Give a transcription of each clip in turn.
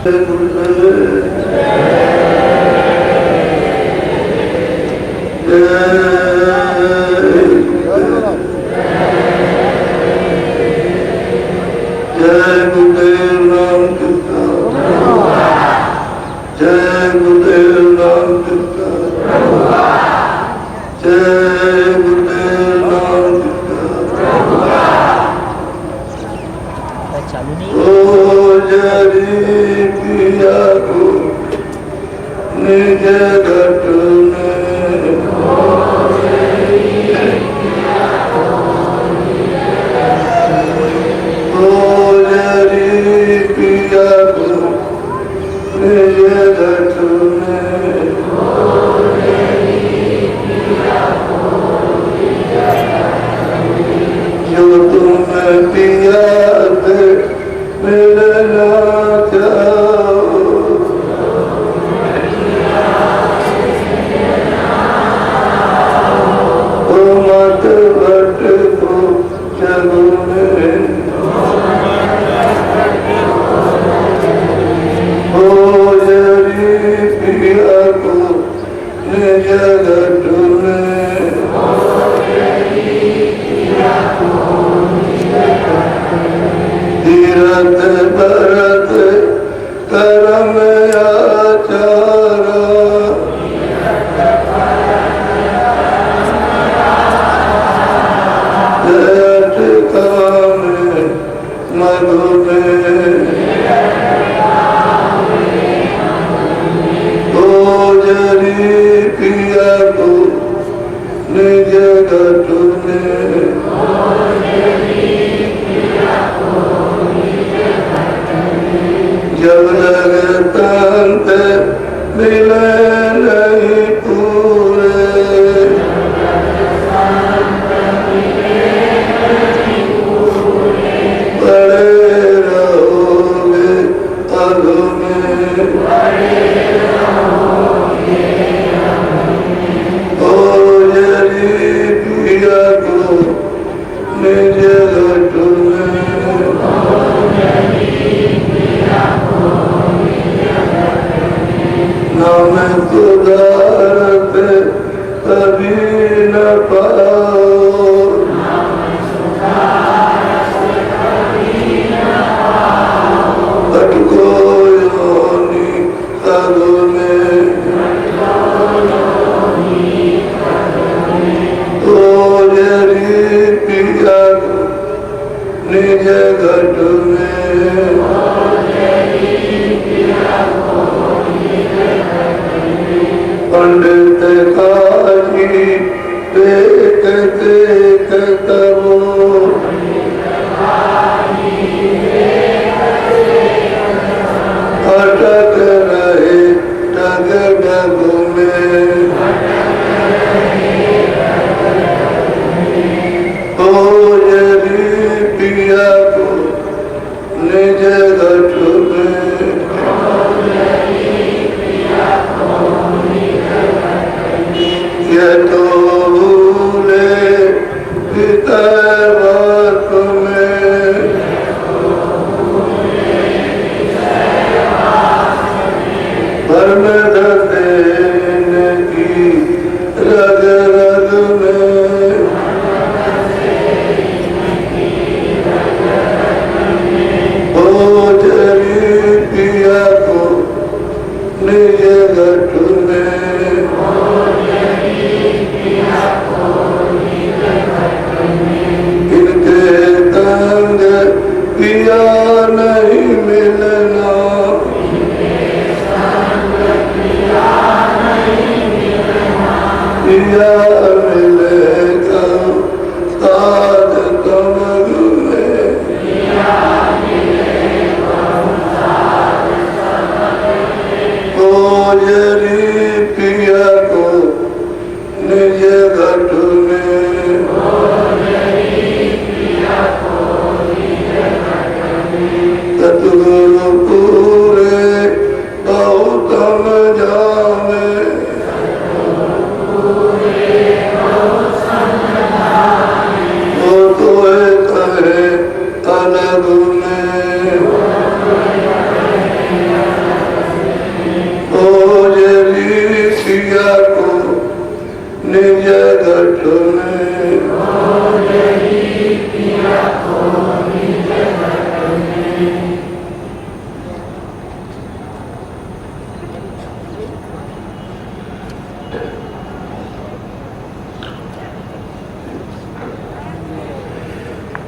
Amen.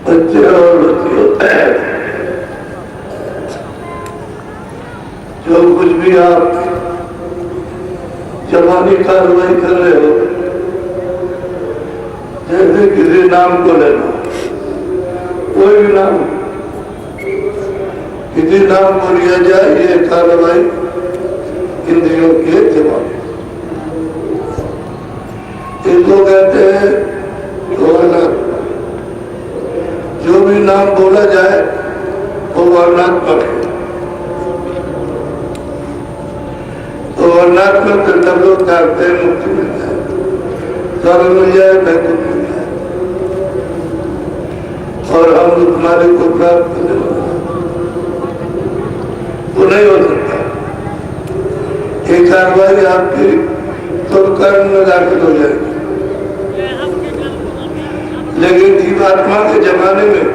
बच्चे और बच्चे होते हैं, जो कुछ भी आप जवानी कार्रवाई कर रहे हो, जैसे किसी नाम को लेना, कोई भी नाम, किसी नाम को लिया जाए, ये कार्रवाई इंद्रियों के जवाब, इसको कहते हैं वर्णनात्मक। जो भी नाम बोला जाए वो वर्णात्मक है। तो वर्णात्मक से लोग चाहते हैं मुक्ति मिल जाए, स्वर्ग मिल जाए, वैकुंठ मिल जाए, और हम तुम्हारे को प्राप्त करने वाले, वो नहीं हो सकता। एक कार्रवाई आपकी तो कर्म में दाखिल हो जाएगी, लेकिन जीवात्मा के जमाने में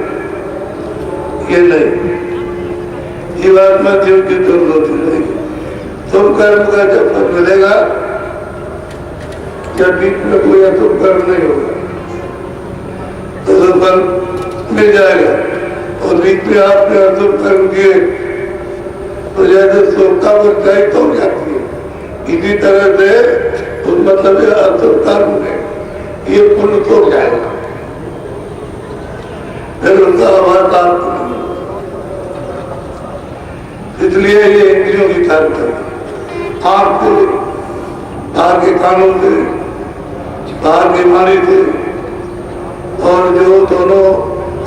ये नहीं। जीवात्मा जीव की तुम होती रहेगी। तुम कर्म का जब फल मिलेगा, जब बीच में कोई अतुम कर्म नहीं होगा तो फल मिल जाएगा। और बीच में आपने अतुम कर्म किए तो जैसे सोखता वर्षाई तो जाती है, इसी तरह से उस मतलब अतुम कर्म में ये पुण्य तो जाएगा, फिर उनका आवाज। इसलिए ये इंद्रियों की कार्य करती, आँख से, बाहर के कानों से, बाहर के मानी से, और जो दोनों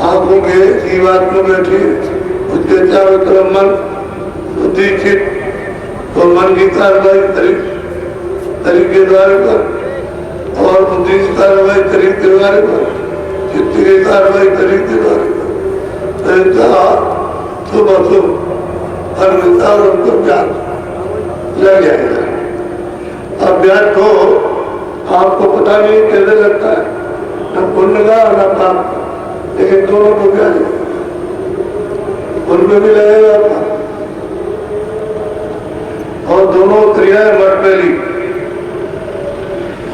आंखों के जीवात्मा बैठे उसके चारों तरफ मन बुद्धि चित्त, तो मन की कार्रवाई तरीके द्वारे पर, और बुद्धि की कार्रवाई तरीके द्वारे पर, चित्त की कार्रवाई तरीके द्वारे पर, शुभ अशुभ हर विचार उनको ज्ञान लग जाएगा। अभ्यास को आपको पता नहीं कैसे लगता है, न पुण्य का न पाप, लेकिन दोनों को क्या है, उनमें भी लगेगा पाप, और दोनों क्रियाएं मटमेली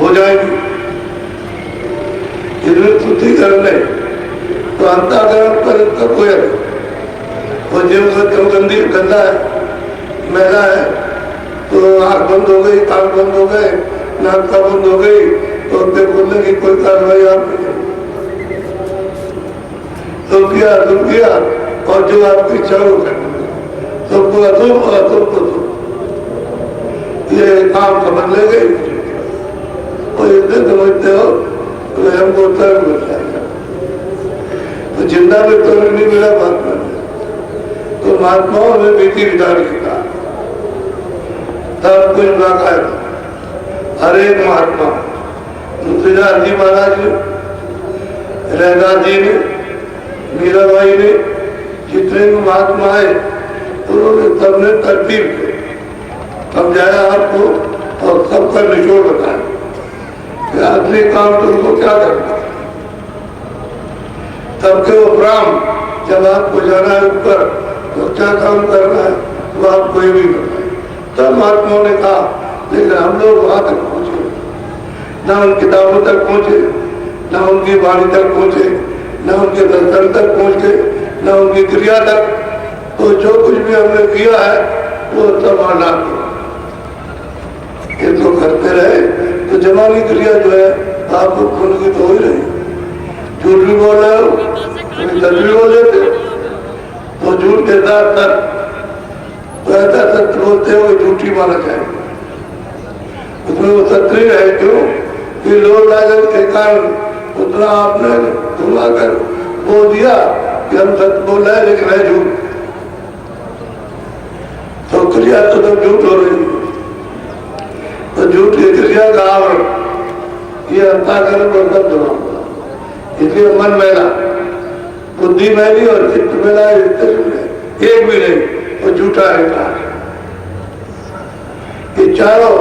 हो जाएगी। इसमें शुद्धि करने तो अंतःकरण पर इसका कोई है, और जीव का क्यों गंदा है, मैला है, तो आँख बंद हो गई, कान बंद हो गए, नाक का बंद हो गई, तो अपने बोलने की कोई कार्रवाई आप नहीं। तो किया और जो आपकी इच्छा हो सबको अशुभ और अशुभ को शुभ, ये काम समझ ले गई। और इतने समझते हो तो हमको उत्तर मिल जाएगा। तो जिंदा में तो नहीं मिला महात्मा ने, तो महात्माओं ने विधि विधान किया, सब कुछ बाका। हर एक महात्मा, तुलसीदास जी महाराज ने, रैदास जी ने, मीराबाई ने, जितने भी महात्मा आए उन्होंने सबने तरतीब समझाया आपको, और सबका निचोड़ बताया कि असली काम तुमको क्या करना। सबके उपरांत जब आपको जाना है ऊपर, तो क्या काम करना है वो आप कोई भी बताए। तब महात्माओं ने कहा, लेकिन हम लोग वहां तक पहुंचे, न उन किताबों तक पहुंचे, न उनकी वाणी तक पहुंचे, न उनके दर्शन तक पहुंचे, न उनकी क्रिया तक। तो जो कुछ भी हमने किया है वो सब अनाथ, ये तो करते रहे तो जमानी क्रिया जो है आपको खून की तो हो ही रही। झूठ भी बोल रहे हो, सच भी बोल लेते, तो झूठ के साथ तो ऐसा सत्य बोलते हो झूठी माना जाए। उसमें वो सत्य है क्यों कि लोग लागत के कारण उतना आपने घुमा कर बोल दिया कि हम सत्य बोल रहे हैं लेकिन है झूठ, तो क्रिया तो सब झूठ हो रही है। तो झूठ की क्रिया का आवरण ये अंतःकरण पर सब जमा, इसलिए मन मैला, बुद्धि मैली और चित्त मैला, एक भी नहीं, और झूठा है कहा। ये चारों,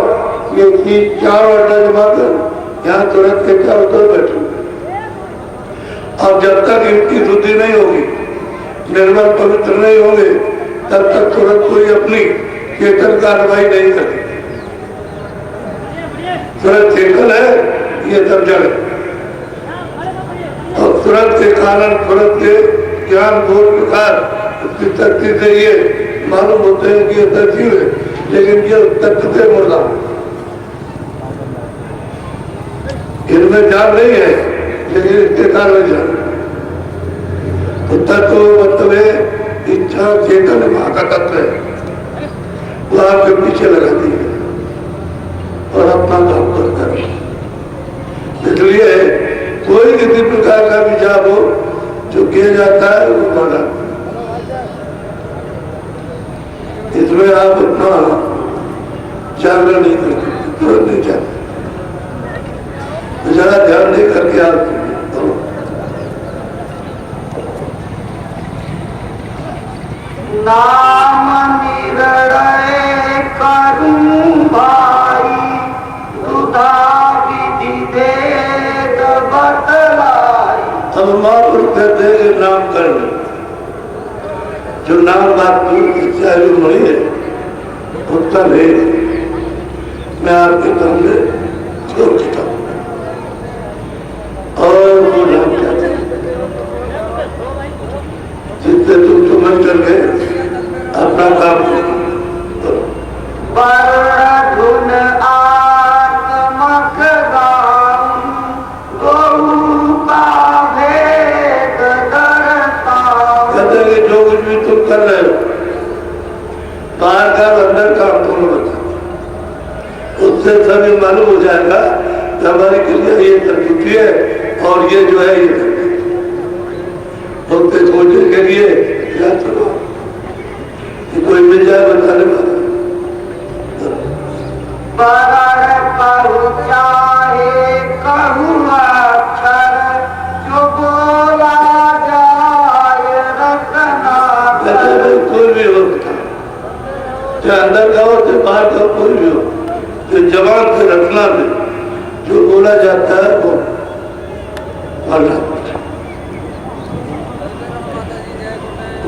ये चीज चारों अड्डा जमा कर यहाँ तुरंत के क्या होता है बैठे। और जब तक इनकी शुद्धि नहीं होगी, निर्मल पवित्र नहीं होंगे, तब तक तुरंत कोई अपनी चेतन कार्रवाई नहीं करती। तुरंत चेतन है, ये सब जड़ है। और तुरंत के कारण, तुरंत के ज्ञान बोध विकार उसकी शक्ति से ये मालूम होते हैं कि ये सजीव है, लेकिन ये तत्व से मुर्दा, इनमें जान नहीं है, लेकिन इसके कारण जान। तो तत्व मतलब है इच्छा, चेतन वहां का तत्व है, वो आपके पीछे लगाती है और अपना काम करता है। इसलिए कोई किसी प्रकार का विचार हो जो किया जाता है वो माना। इसमें आप अपना जागरण नहीं करते, तुरंत नहीं जाते, ज्यादा ध्यान नहीं करके आप नाम निर्णय करूं भाई, दुधा विधि भेद बतलाई। अब महापुरुष कहते हैं नाम करने, जो नाम बात चालू नहीं है उसका भेद मैं आपके सामने छोड़ देता हूँ। और वो नाम कहते हैं जिससे तुम समझ करके अपना काम करो। धुन आत्मक गाऊं, गौ का भेद दर्शाऊं। कहते हैं कि जो कुछ भी तुम कर रहे हो, बाहर का अंदर काम दोनों बता, उससे सभी मालूम हो जाएगा कि हमारी क्रिया ये तरकीब है और ये जो है ये उसके खोजने के लिए क्या करो कि कोई मिल जाए बताने वाला। चाहे कहूँ अक्षर जो बोला जाए रखना। कोई भी हो, चाहे अंदर का हो चाहे बाहर का, कोई भी हो, तो जवान से रखना में जो बोला जाता है वो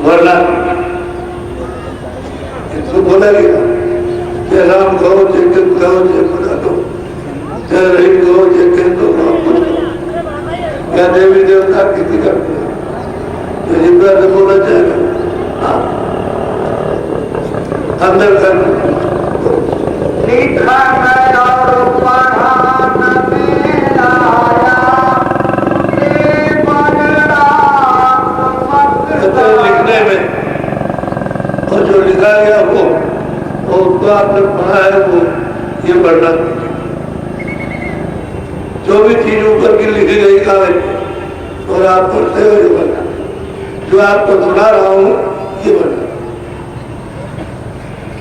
वरना इसको बोला गया चाहे राम कहो, चाहे कृष्ण कहो, चाहे खुदा कहो, चाहे रहीम कहो, चाहे केंद्र कहो, कुछ कहो, क्या देवी देवता किसी का तो जिब्रा से बोला जाएगा अंदर करना लिखा और पढ़ाना में आया, लिखने में और जो लिखा गया वो उसको आपने पढ़ा है वो ये पढ़ना। जो भी चीज ऊपर की लिखी गई कागज और आप पढ़ते हो ये पढ़ना, जो आपको सुना रहा हूँ ये पढ़ना,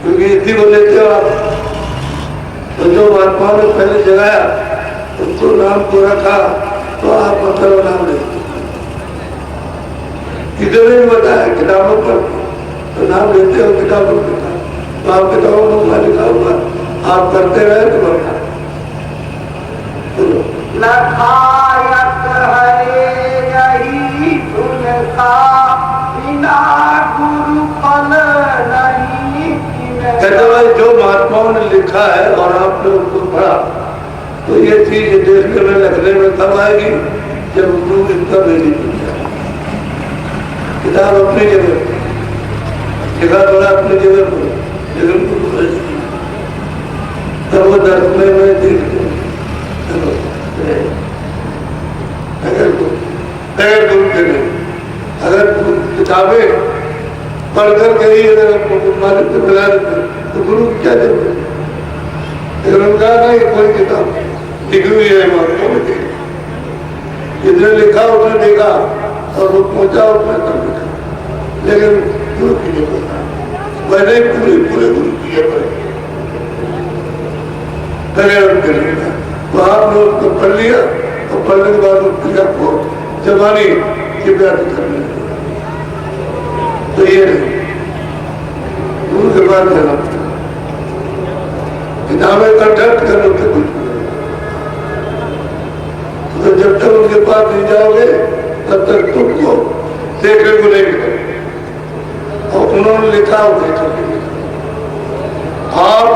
क्योंकि इसी को लेते हो आप। तो जो महात्माओं ने पहले जगाया उसको नाम को रखा, तो आप मतलब नाम लेते किसी ने भी बताया किताबों पर तो नाम लेते हो, किताबों पर तो आप किताबों में लिखा हुआ आप करते रहे तो बढ़ा। लखायत है यही उनका, बिना गुरु फल नहीं। कहते भाई जो महात्माओं ने लिखा है और आपने उसको पढ़ा, तो ये चीज देश में रखने में तब आएगी जब गुरु इसका नहीं लिखा। किताब अपनी जगह लिखा पड़ा अपनी जगह पर, लेकिन तब वो दर्शने में देख अगर गुरु के नहीं, अगर किताबें पढ़कर के ही मालिक से मिला देते तो गुरु की क्या जरूरत है। लेकिन उनका नहीं, कोई किताब लिखी हुई है महात्मा में देखी, जिसने लिखा उसने देखा और वो पहुंचा उसने तब लिखा, लेकिन गुरु की नहीं पता, मैंने पूरे पूरे गुरु की है। तो आपने उसको पढ़ लिया और पढ़ने के बाद उस क्रिया को जमानी की व्याख्या करने लगे। तो ये गुरु के बाद जाना किताबें कंठस्थ कर लो कुछ आप नहीं जाओगे तब तक तुमको देखने को नहीं मिलेगा। और उन्होंने लिखा उसे चलेंगे। आप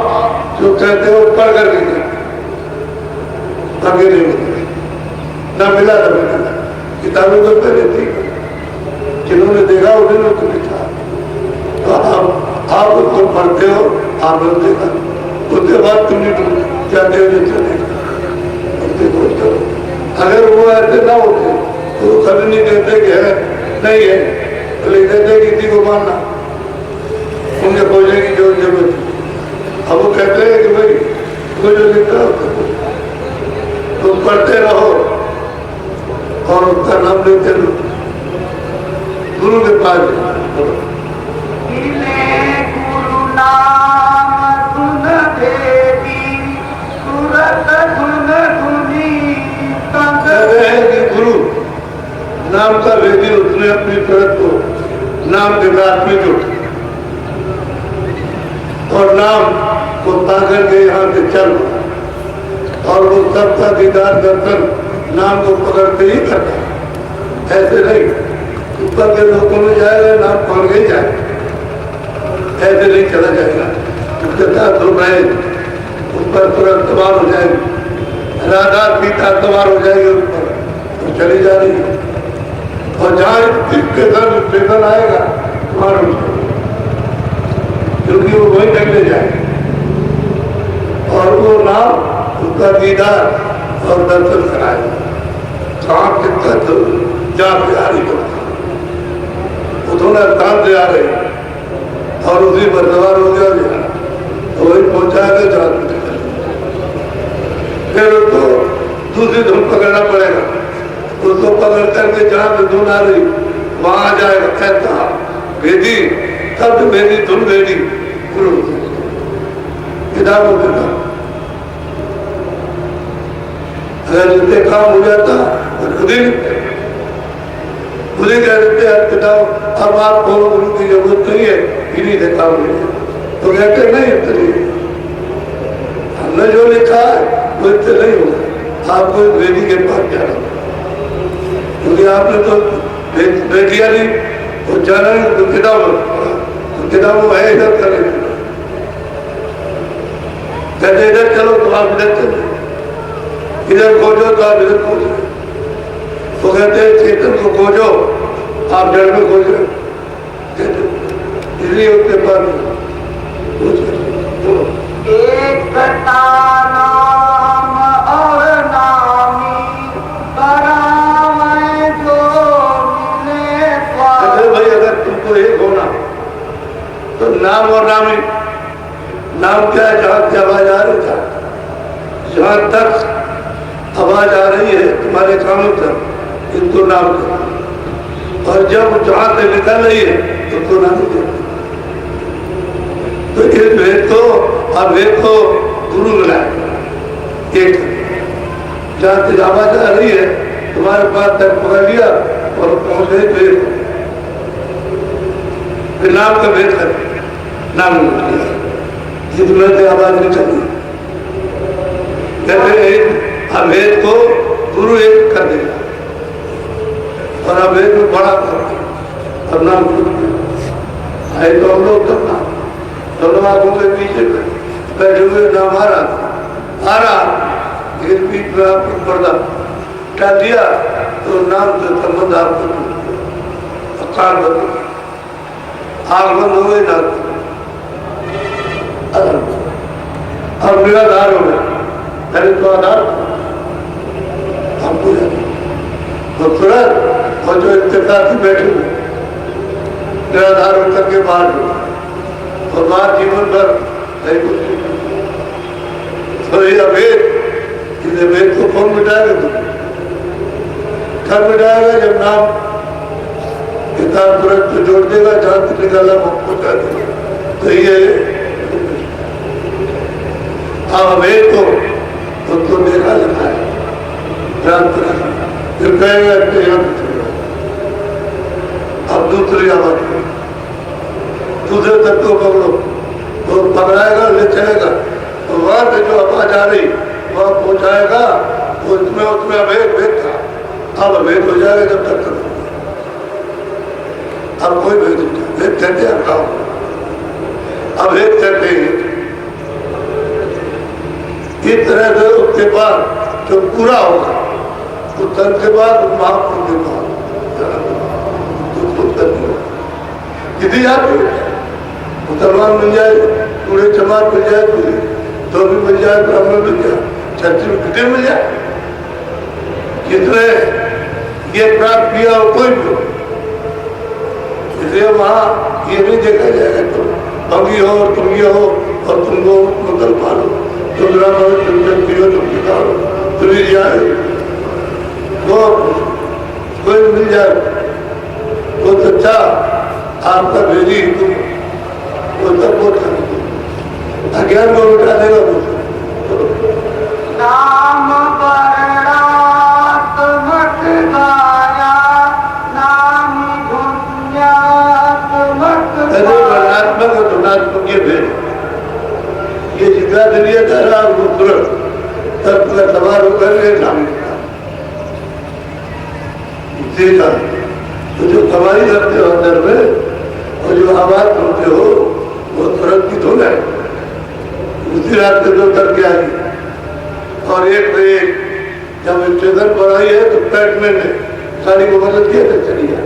जो कहते हो पढ़ कर देंगे आगे नहीं मिलेगा, ना मिला ना मिलेगा। किताबों को पहले थी, जिन्होंने देखा उन्होंने तो लिखा। तो आप उसको पढ़ते हो, आपने देखा, उसके बाद तुम नहीं जाते हो जो चलेगा। अगर वो ऐसे ना होते तो कभी नहीं कहते कि है नहीं है, तो लिख देते किसी को मानना, उनके खोजने की जो जरूरत है। अब वो कहते हैं कि भाई वो जो लिखा हो तुम पढ़ते रहो और उसका नाम लेते रहो, गुरु के पास गुरु नाम गुण भेदी सूरत गुण गुनी। गुरु नाम का भेदी उसने अपनी सूरत को नाम के साथ में जोड़ा और नाम को पाकर के यहाँ से चल, और वो सबका दीदार दर्शन नाम को पकड़ते ही करता, ऐसे नहीं ऊपर के लोगों में जाएगा नाम पकड़ के जाए, ऐसे नहीं चला जाएगा। उसके साथ लोग रहे ऊपर तुरंत सवार हो जाएगी, राधा सीता सवार हो जाएगी उस पर, तो चली जा रही है। और जहाँ स्टेशन आएगा वहाँ क्योंकि वो वही निकले जाए, और वो नाम उसका दीदार और दर्शन कराएगा। कहाँ कितना तो जहाँ से आ रही होता वो थोड़ा स्थान से आ रही और उसी पर सवार हो गया तो वही पहुंचाएगा जहाँ से फिर उसको दूसरी धुन पकड़ना पड़ेगा, उसको पकड़ करके जहाँ से धुन आ रही वहां आ जाएगा। ऐसा भेदी शब्द भेदी धुन भेदी किताबों के काम। अगर इससे काम हो जाता तो खुद ही कह देते हैं किताब अब आप बोलो गुरु की जरूरत नहीं है, इन्हीं से काम हो जाए। तो कहते नहीं इतनी हमने जो लिखा है वो इससे नहीं होगा, आपको वेदी के पास जाना, क्योंकि आपने तो बेटिया नहीं वो जाना नहीं। तो किताब है इधर करे, कहते इधर चलो तो आप इधर चलो, इधर खोजो तो आप इधर खोजो। वो कहते हैं चेतन को खोजो, आप जड़ में खोजो, इसलिए उसके पास एक नाम और नामी करावे जो मिले। भाई अगर तुमको एक होना तो नाम और नामी, नाम क्या है? जहाँ से आवाज आ रही था, जहाँ तक आवाज आ रही है तुम्हारे कानों तक, इनको नाम करो, और जब जहाँ से निकल रही है उनको नाम करो। तो इस भेद को अब भेद को गुरु मिलाए एक, जहाँ से आवाज आ रही है तुम्हारे पास तक पकड़ लिया और पहुंच गए भेद, फिर नाम का भेद कर नाम जिसमें से आवाज निकली। कहते हैं अभेद को गुरु एक कर देगा और अभेद को बड़ा कर देगा और नाम आए तो हम लोग करना दोनों आंखों के पीछे बैठे हुए नाम आ रहा लेकिन बीच में आपको पर्दा हटा दिया तो नाम से संबंध आपको अकाल बदल, आग बंद हो गई नाम अब निराधार हो गया, पहले तो आधार हमको तो तुरंत और जो इत्तेफाक बैठे हुए निराधार होकर के बाहर हो और बाहर जीवन भर नहीं कुछ। तो ये अभेद, इस अभेद को कौन मिटाएगा? तुम कब मिटाएगा? जब नाम किताब तुरंत को जोड़ देगा, जहां से निकाला वो पहुंचा देगा। तो ये अभेद को उसको देखा लिखा है, फिर कहेगा अब दूसरी आवाज दूसरे तत्व को पकड़ो, तो पकड़ाएगा ले चलेगा, तो वहां से जो आवाज आ रही वह पहुंचाएगा। उसमें अभेद भेद था, अब भेद हो जाएगा जब तक अब कोई भेद नहीं। भेद कहते हैं काम, अब भेद कहते हैं इस तरह से उसके बाद जो पूरा होगा तो तन के बाद महापुरुष के बाद किसी जाति मुसलमान मिल जाए, पूरे जमात मिल जाए, तो भी मिल जाए, ब्राह्मण मिल जाए, क्षत्रिय कितने मिल जाए, कितने ये प्राप्त किया हो कोई भी। इसलिए वहां ये नहीं देखा जाएगा तो हम ये हो तुम ये हो और तुमको मुसलमान हो, तुम ब्राह्मण तुम क्षत्रिय हो, तुम किसान हो, तुम जाए तो कोई मिल जाए वो सच्चा आपका भेजी हिंदू वो सब बहुत अज्ञान को उठा देगा वो नाम वर्णात्मक गाया नाम धुन्यात्मक वर्णात्मक और धुनात्मक ये भेद ये जितना दुनिया कर रहा वो तुरंत तब पूरा सवार होकर नाम तो जो कमाई करते हो अंदर में और जो आवाज सुनते हो वो तुरंत की धुन है, उसी रात में जो करके आई। और एक पे एक जब स्टेशन पर आई है तो पैटमैन ने साड़ी को बदल किया तो चली जा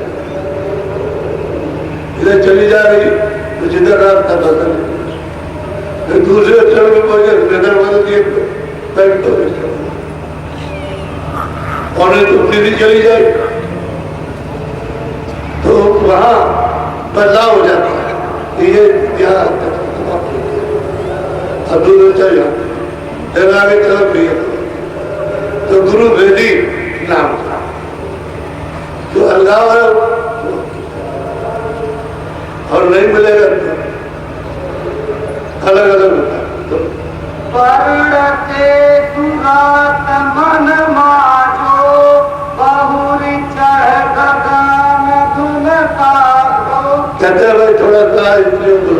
इधर चली जा रही तो जिधर रास्ता बदल फिर दूसरे स्टेशन में पहुंचे इधर बदल दिए पैंट और नहीं तो सीधी चली जाए तो वहां बदलाव हो जाता है। ये अब दूर चल जाते फिर आगे तरफ भी तो गुरु भेदी नाम था जो अलगाव है और नहीं मिलेगा अलग अलग होता है। पढ़ते सुरात मन माजो बहुरी चढ़ गगन धुन कागो कहते भाई थोड़ा सा इंद्रियों को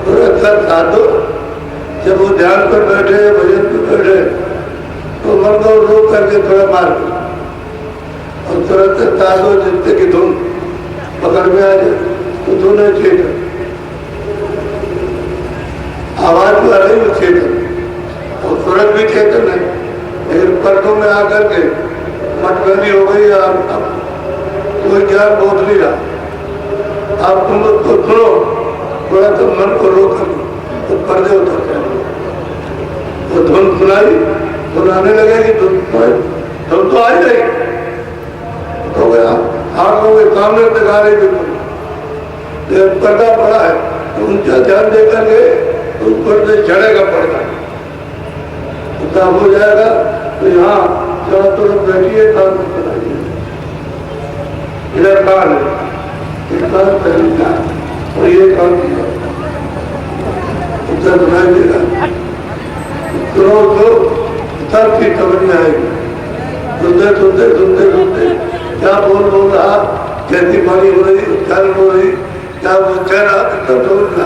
थोड़ा सा साधो। जब वो ध्यान पर बैठे भजन पर बैठे तो मन को रोक करके थोड़ा मार दो और तुरंत साधो जिससे कि धुन पकड़ में आ जाए तो धुन है चेतन, आवाज तो आ रही है चेतन और तुरंत भी चेतन है। लेकिन पर्दों में आकर के मटबंदी हो गई और कोई ज्ञान बोध नहीं रहा। आप तुम लोग तो सुनो थोड़ा तो मन को रोक तो पर्दे उतर जाए वो धुन सुनाई धुन आने लगेगी धुन तो आ ही रही तो गया आप लोग सामने दिखा रही बिल्कुल पर्दा पड़ा है तो उनका ध्यान दे करके उस पर्दे चढ़ेगा पर्दा तब हो जाएगा तो यहाँ जहाँ तुरंत बैठिए काम बनाइए इधर कान है और ये काम किया उत्तर सुनाई देगा तो तब की समझ में आएगी। सुनते सुनते सुनते सुनते क्या बोल रहा कैसी पानी हो रही उच्चारण हो रही क्या वो कह रहा तब समझना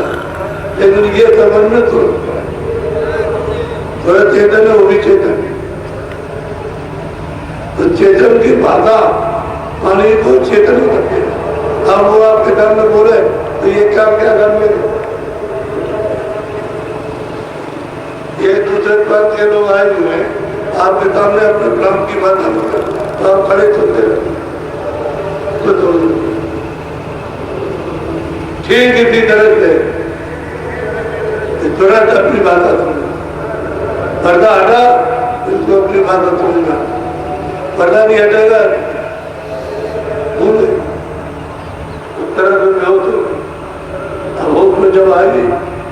लेकिन ये समझ में थोड़ा चेतन है वो भी चेतन तो चेतन की भाषा मानी को चेतन ही करते हैं। अब वो आपके सामने बोले तो ये क्या क्या कर मेरे ये दूसरे प्रांत के लोग आए हुए हैं आपके सामने अपने प्रांत की बात तो आप खड़े सुनते रहे तो ठीक इसी तरह से तुरंत अपनी भाषा सुनना पर्दा हटा इसको अपनी भाषा सुनना पर्दा नहीं हटेगा भूल तरह से हो तो अब होश में जब आएगी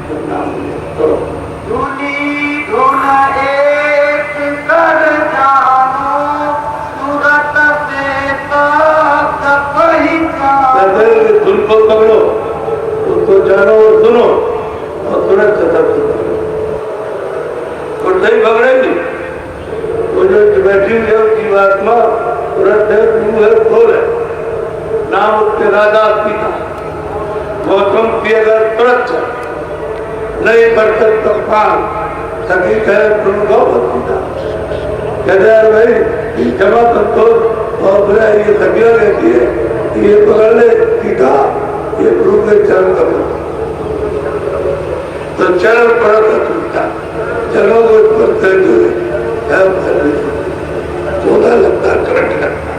तो नाम करो धुनी धुन एक कर जानो सूरत से तक पहचानो धुन को पकड़ो उसको जानो और सुनो और तुरंत सब और नहीं पकड़ेगी वो जो बैठी हुई है जीवात्मा तुरंत है रूह है खोल है नाम उसके राजा पिता गौतम की अगर तुरंत नहीं बरकत तो पान सभी कहे कहते हैं भाई जमा तो और फिर ये तकिया रहती है, ये पकड़ ले टीका, ये गुरु के चरण का तो चरण पड़ा था टूटा, चरणों को पड़ते हुए सोना लगता करंट लगता,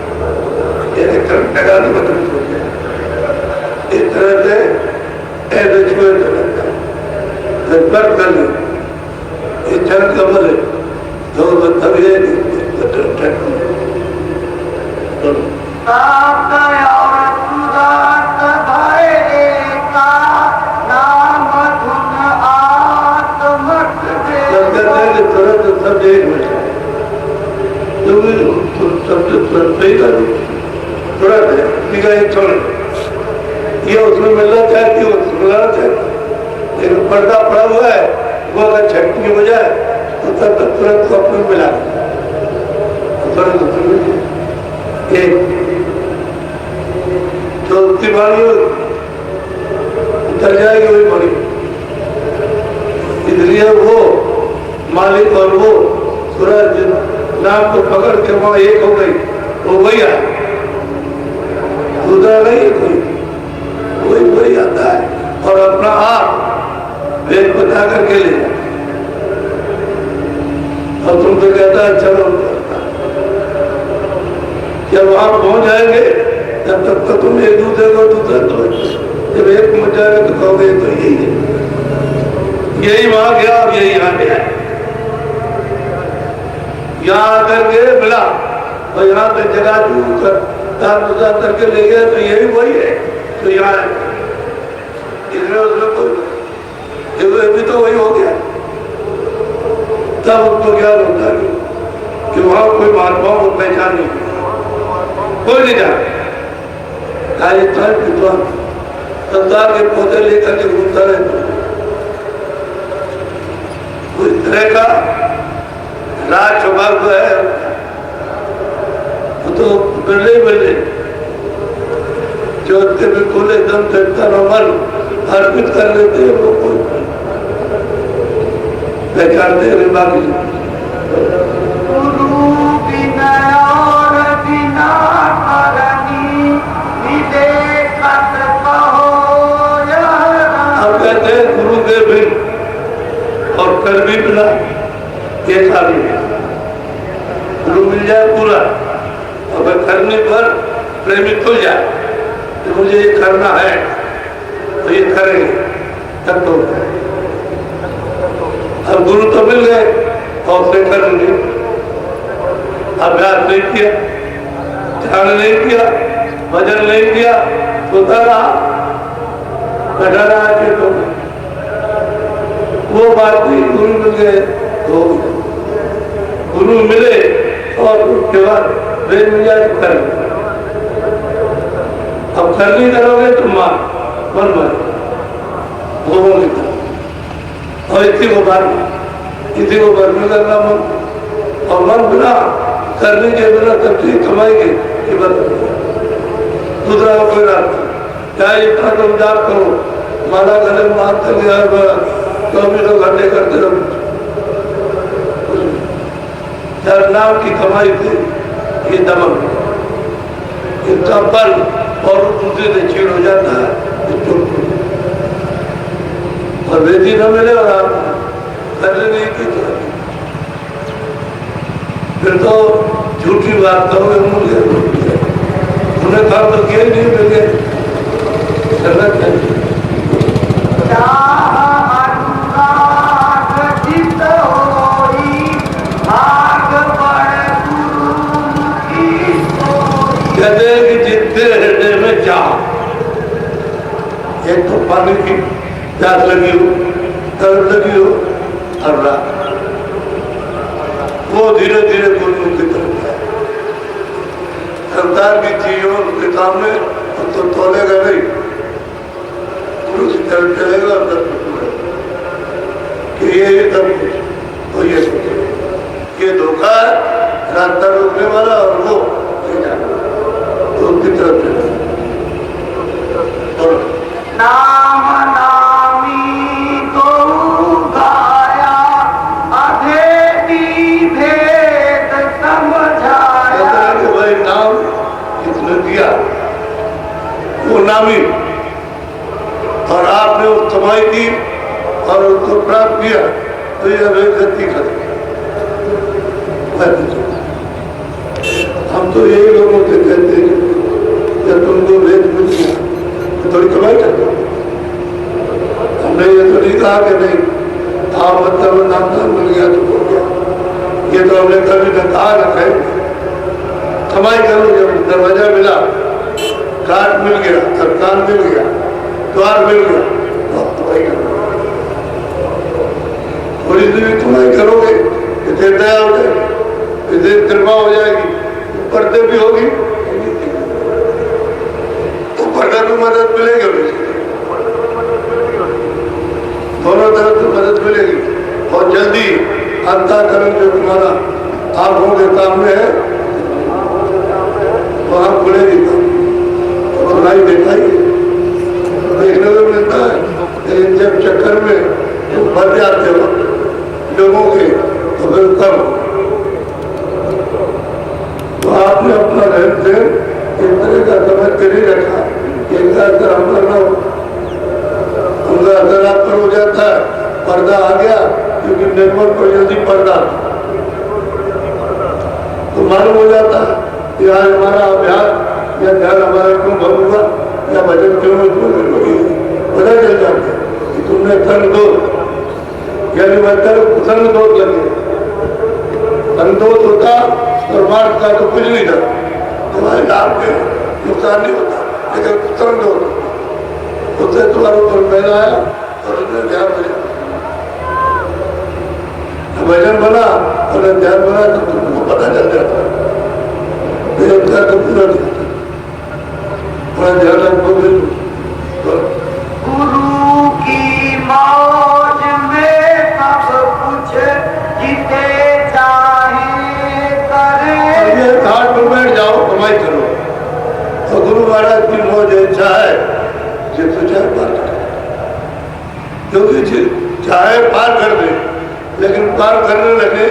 ये करंट लगा तो बदल हो गया। इस तरह से ऐसे छुए तो लगता है, पर कर ले ये चरण कमल है तो तब ये ये उसमें मिलना चाहती है, सुनाना चाहती, लेकिन पर्दा पड़ा हुआ है, वो अगर छटनी हो जाए तो तब तक तुरंत को अपने मिला जो उसकी बारी उतर जाएगी वही बड़ी, इसलिए वो मालिक और वो सूरज नाम को पकड़ के वहां एक हो गई, वो वही आया, दूसरा नहीं कोई, वही वही आता है और अपना आप वेद बता करके ले जाए और तुमको कहता है चलो, जब वहां पहुंच जाएंगे तब तक तो तुम एक दूसरे को दूसरा तो जब एक पहुंच जाएगा तो कहोगे तो यही है, यही वहां गया और यही यहाँ गया, यहाँ आकर के मिला और यहाँ पे जगह दूर कर तार प्रसाद करके ले गया तो यही वही है तो यहाँ है, इसमें उसमें कोई भी तो वही हो गया। तब उसको ज्ञान होता है कि वहां कोई महात्माओं को पहचान नहीं, कोई नहीं जाने विद्वान संसार के पौधे लेकर के घूमता रहता, उस तरह का राज स्वभाव है, तो बिरले जो बिल्कुल एकदम तन मन अर्पित कर लेते हैं, वो कोई पहचानते हैं बाकी हम कहते हैं गुरु के भी और कर भी मिला ये खाली है, गुरु मिल जाए पूरा और करने पर प्रेमित हो जाए तो मुझे ये करना है तो ये करेंगे तब तो अब गुरु तो मिल गए और उसे करेंगे, अभ्यास नहीं किया, ध्यान नहीं किया, भजन नहीं किया, सोता रहा, बैठा रहा कि तो वो बात नहीं, गुरु मिल गए तो गुरु मिले और उसके बाद वेद मिल जाए तो कर, अब कर नहीं करोगे तो मन वो होगी और इसी को भरने करना मन और मन बिना करने के बिना तब से कमाएंगे कि बस दूसरा कोई रास्ता चाहे इतना तुम जाप करो, माला गले मार कर गया 24 घंटे करते रहो, नाम की कमाई थी ये दमन, इनका बल और दूसरे से छीड़ हो जाता है और वेदी न मिले और आप करने नहीं की तो फिर तो झूठी बात करोगे, उन्हें कहा तो किए नहीं मिल गए, गलत है। कहते हैं कि जितने हृदय में चाह, एक तो पानी की प्यास लगी हो, तलब लगी हो और रात, वो धीरे धीरे गुरु की तरफ है, संसार की चीजों के सामने तो तोलेगा नहीं, गुरु की तरफ चलेगा और तब कि ये तब तो ये धोखा है, रास्ता रोकने वाला और वो तो उनकी तरफ चलेगा। नाम नामी तो गाया अभेदी भेद समझाया, कमाई की और उसको प्राप्त किया तो ये गति खत्म। हम तो यही लोगों से कहते हैं जब तुमको वेद मिल गया तो थोड़ी कमाई करते। हमने ये तो नहीं कहा कि नहीं आप मतलब नाम मिल गया तो हो गया, ये तो हमने कभी न कहा न कहे। कमाई करो, जब दरवाजा मिला, काट मिल गया, सरकार मिल गया, द्वार मिल गया, तो आप कमाई करो। थोड़ी देर कमाई करोगे इतने दया हो जाएगी, इतने कृपा हो जाएगी, पर्दे भी होगी तो पर्दा को मदद मिलेगी, दोनों तरफ से मदद मिलेगी। और जल्दी अंतःकरण जो तुम्हारा आंखों के सामने है वहां खुलेगी, तो सुनाई देता ही देखने को मिलता है। लेकिन जब चक्कर में भर जाते हो लोगों के तो फिर कम। तो आपने अपना रहन सहन इस तरह का समझ कर ही रखा कि इनका असर हम पर न हो, उनका असर आप पर हो जाता है। पर्दा आ गया क्योंकि निर्मल पर यदि पर्दा तो मालूम हो जाता है कि आज हमारा अभ्यास या ध्यान हमारा क्यों भंग हुआ या भजन क्यों पता चल जाता है कि तुमने संग दोष यानी मतलब संग दोष लगे। संतोष होता और मार्ग का तो कुछ नहीं था, तुम्हारे लाभ के नुकसान नहीं होता, लेकिन संतोष उससे तुम्हारे ऊपर पहला आया और उसने ध्यान बजा, भजन बना और ध्यान बना तो तुमको पता चल जाता है तो पूरा ध्यान रखो। गुरु की मौज में सब कुछ जीते चाहे करे। घाट पर बैठ जाओ, कमाई करो, तो गुरु महाराज की मौज इच्छा है जिसको चाहे पार कर, क्योंकि चाहे पार कर दे, लेकिन पार करने लगे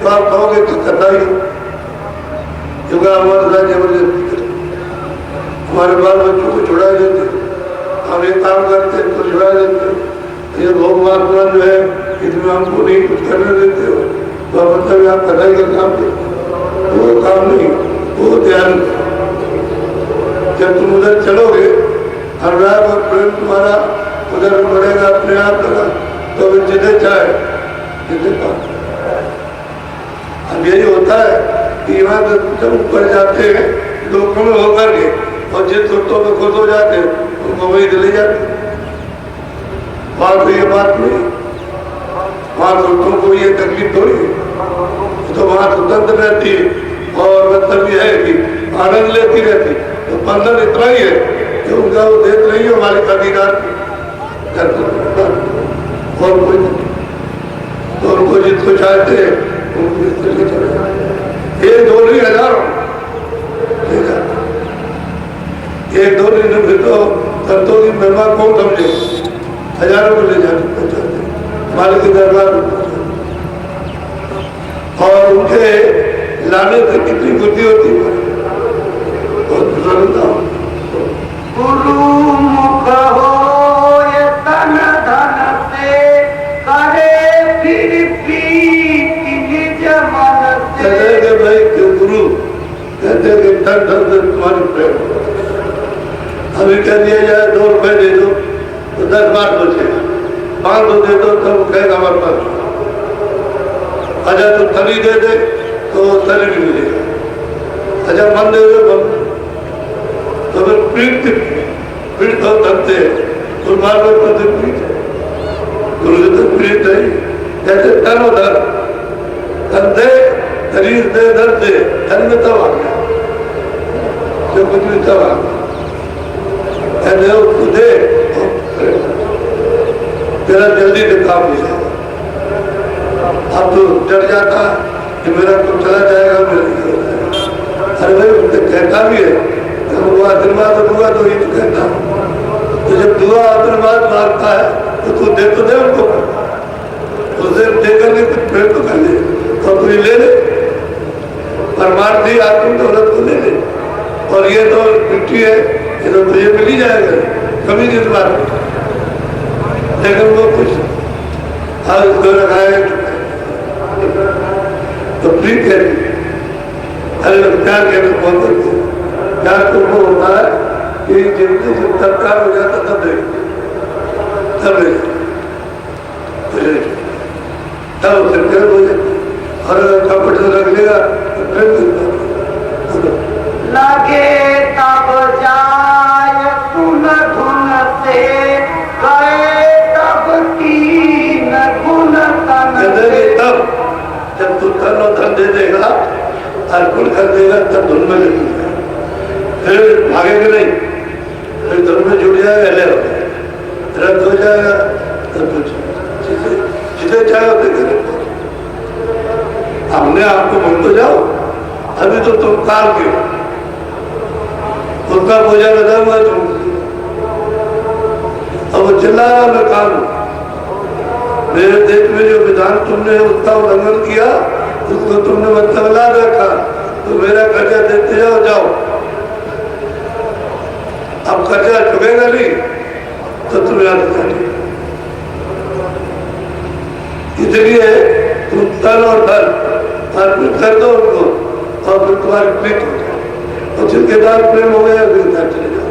तो आप कहोगे कि करना ही हो, क्योंकि हमारे साथ जबरदस्ती करते, हमारे बाल बच्चों को छुड़ा देते, हम ये काम करते तो छुड़ा देते। ये भोग महात्मा जो है इसमें हमको नहीं कुछ करने देते हो तो मतलब आप कढ़ाई का काम करते, वो काम नहीं, वो ध्यान। जब तुम उधर चलोगे अनुराग और प्रेम तुम्हारा उधर बढ़ेगा अपने आप का, तो जिन्हें चाहे जिन्हें पास। अब यही होता है कि यहाँ जब ऊपर जाते हैं लोगों में होकर के और जिन सुरतों में खुश हो जाते हैं उनको वही चले जाते। वहां तो ये बात नहीं, वहां सुरतों को ये तकलीफ थोड़ी है, तो वहां स्वतंत्र रहती है और मतलब ये है कि आनंद लेती रहती। तो बंधन इतना ही है कि उनका वो देख रही है हमारे अधिकार और कोई, तो उनको जिसको चाहते हैं उनको इस तरह चले जाए। एक दो नहीं हजारों एक दो नहीं, फिर तो संतों की महिमा कौन समझे, हजारों को ले जाने पहुंचाते मालिक के दरबार में और उनके लाने से कितनी बुद्धि होती है। गुरु मुख हो ये तन धन से करे फिर प्रीति निज मन से। कहते भाई क्यों गुरु कहते कि धन धन से तुम्हारी प्रेम, अभी कह दिया जाए 2 रुपए दे दो तो 10 बार बचेगा, 500 दे दो तो कहेगा हमारे पास। अच्छा तो थली दे दे तो थली भी मिलेगा, अच्छा मन दे दो मन, तो फिर पीठ तो धरते तो बार बार पीठ गुरु से तो पीठ है। जैसे तन धर धन दे, शरीर दे, धर दे, धन में तब आ गया जो कुछ भी तब आ गया। दे तेरा जल्दी से काम हो जाएगा। अब तो डर जाता कि मेरा तो चला जाएगा, अरे भाई उससे कहता भी है वो आशीर्वाद दूंगा तो ये तो कहता हूँ, तो जब दुआ आशीर्वाद मांगता है तो तू दे तो दे उनको, उसे दे करके कुछ फिर तो कर ले और तू ले ले, परमार्थी आत्म दौलत को ले ले। और ये तो मिट्टी है, ये तो तुझे मिल ही जाएगा कभी किस बात। लेकिन वो कुछ आज उसको लगाए तो प्रीत कहती अरे प्यार कहने बहुत करते प्यार तो वो होता है कि जिंदगी से तब प्यार हो जाता तब तब उसे प्यार हो जाता और अगर कपट से रख लेगा तो फिर लगे तब जाय सुन धुन से गए तब कीन गुण तन से तब जब तू धन और धन दे देगा अर्पण कर देगा तब धुन में लगेगा फिर भागेगा नहीं फिर धुन में जुड़ जाएगा ले रद्द हो जाएगा तब कुछ जिसे चाहे उसे करेगा हमने आपको भूल तो जाओ अभी तो तुम काल के उसका पूजा लगा हुआ तुम अब वो चिल्ला रहा मैं काल मेरे देश में जो विधान तुमने उसका उल्लंघन किया उसको तुमने बदला रखा तो मेरा कर्जा देते जाओ अब कर्जा चुकेगा नहीं तो तुम याद रखा इसलिए तुम तन और धन अर्पित कर दो उनको और फिर तुम्हारी प्रीत हो जाए और जिनके बाद प्रेम हो गया फिर घर चले जाओ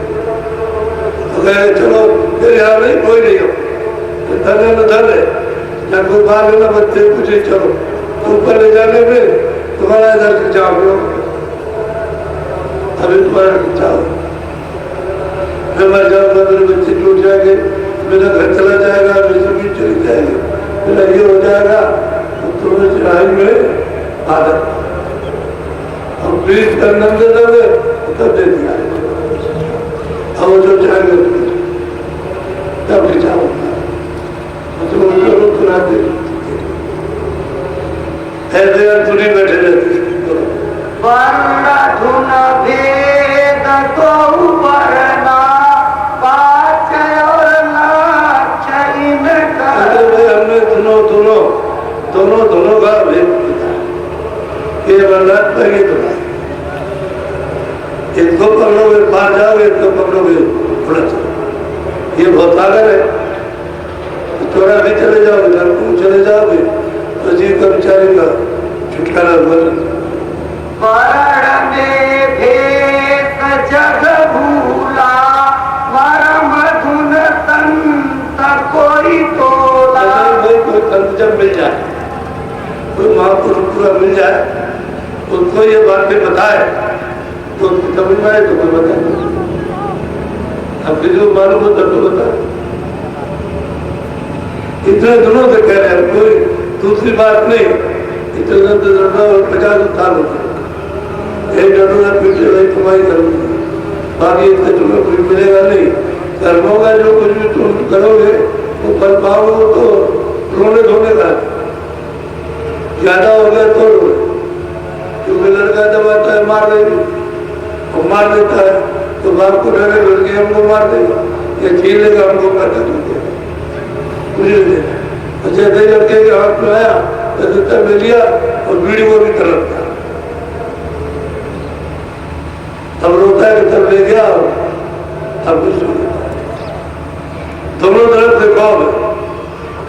तो कहे चलो फिर यहाँ नहीं कोई नहीं हो धन है न धन है न कोई बाल है न बच्चे कुछ ही चलो ऊपर ले जाने में तुम्हारा इधर से जाओ अभी तुम्हारा जाओ मैं मर जाऊंगा मेरे बच्चे टूट जाएंगे मेरा घर चला जाएगा मेरी जमीन चली जाएगी मेरा ये हो जाएगा तो तुम्हें चढ़ाई में आदत और प्लीज करना दे दोगे तब दे दिया अब जो चाहेंगे तब ले जाओ तुम उनको रोक सुनाते ऐसे तुरी बैठे रहते वर्ण धुन भेद तो वरना पाच और नाच इनका हमने दोनों का भेद ये वर्णात पर ये बना एक दो पकड़ोगे पार जाओगे एक दो पकड़ोगे उड़ा चलो ये बहुत सागर है थोड़ा भी चले जाओगे धर्म चले जाओगे तो जीव कर्मचारी का छुटकारा बन वर्ण में भेद जग भूला वरम धुन संत कोई तोला कोई संत जब मिल जाए कोई महापुरुष पूरा मिल जाए उसको ये बातें बताए तो समझ में आए तो कोई बताए अब किसी को मालूम हो तब तो बताए इतने दिनों से कह रहे हैं कोई दूसरी बात नहीं इतने 50 साल होते एक डरोना पीछे भाई तुम्हारी करूंगी बाकी इससे तुम्हें कुछ मिलेगा नहीं कर्मों का जो कुछ भी तुम करोगे वो फल पाओगे तो रोने धोने का ज्यादा हो गया तो क्योंकि लड़का जब आता है मार देगी और मार देता है तो बाप को डरे लड़के हमको मार देगा या छीन लेगा हमको करता देगा कुछ नहीं देगा जैसे लड़के के हाथ में आया तो जूता में लिया और बीड़ी को भी कर रखा अब रोता है कि तब ले गया अब कुछ नहीं दोनों तरफ से कौन है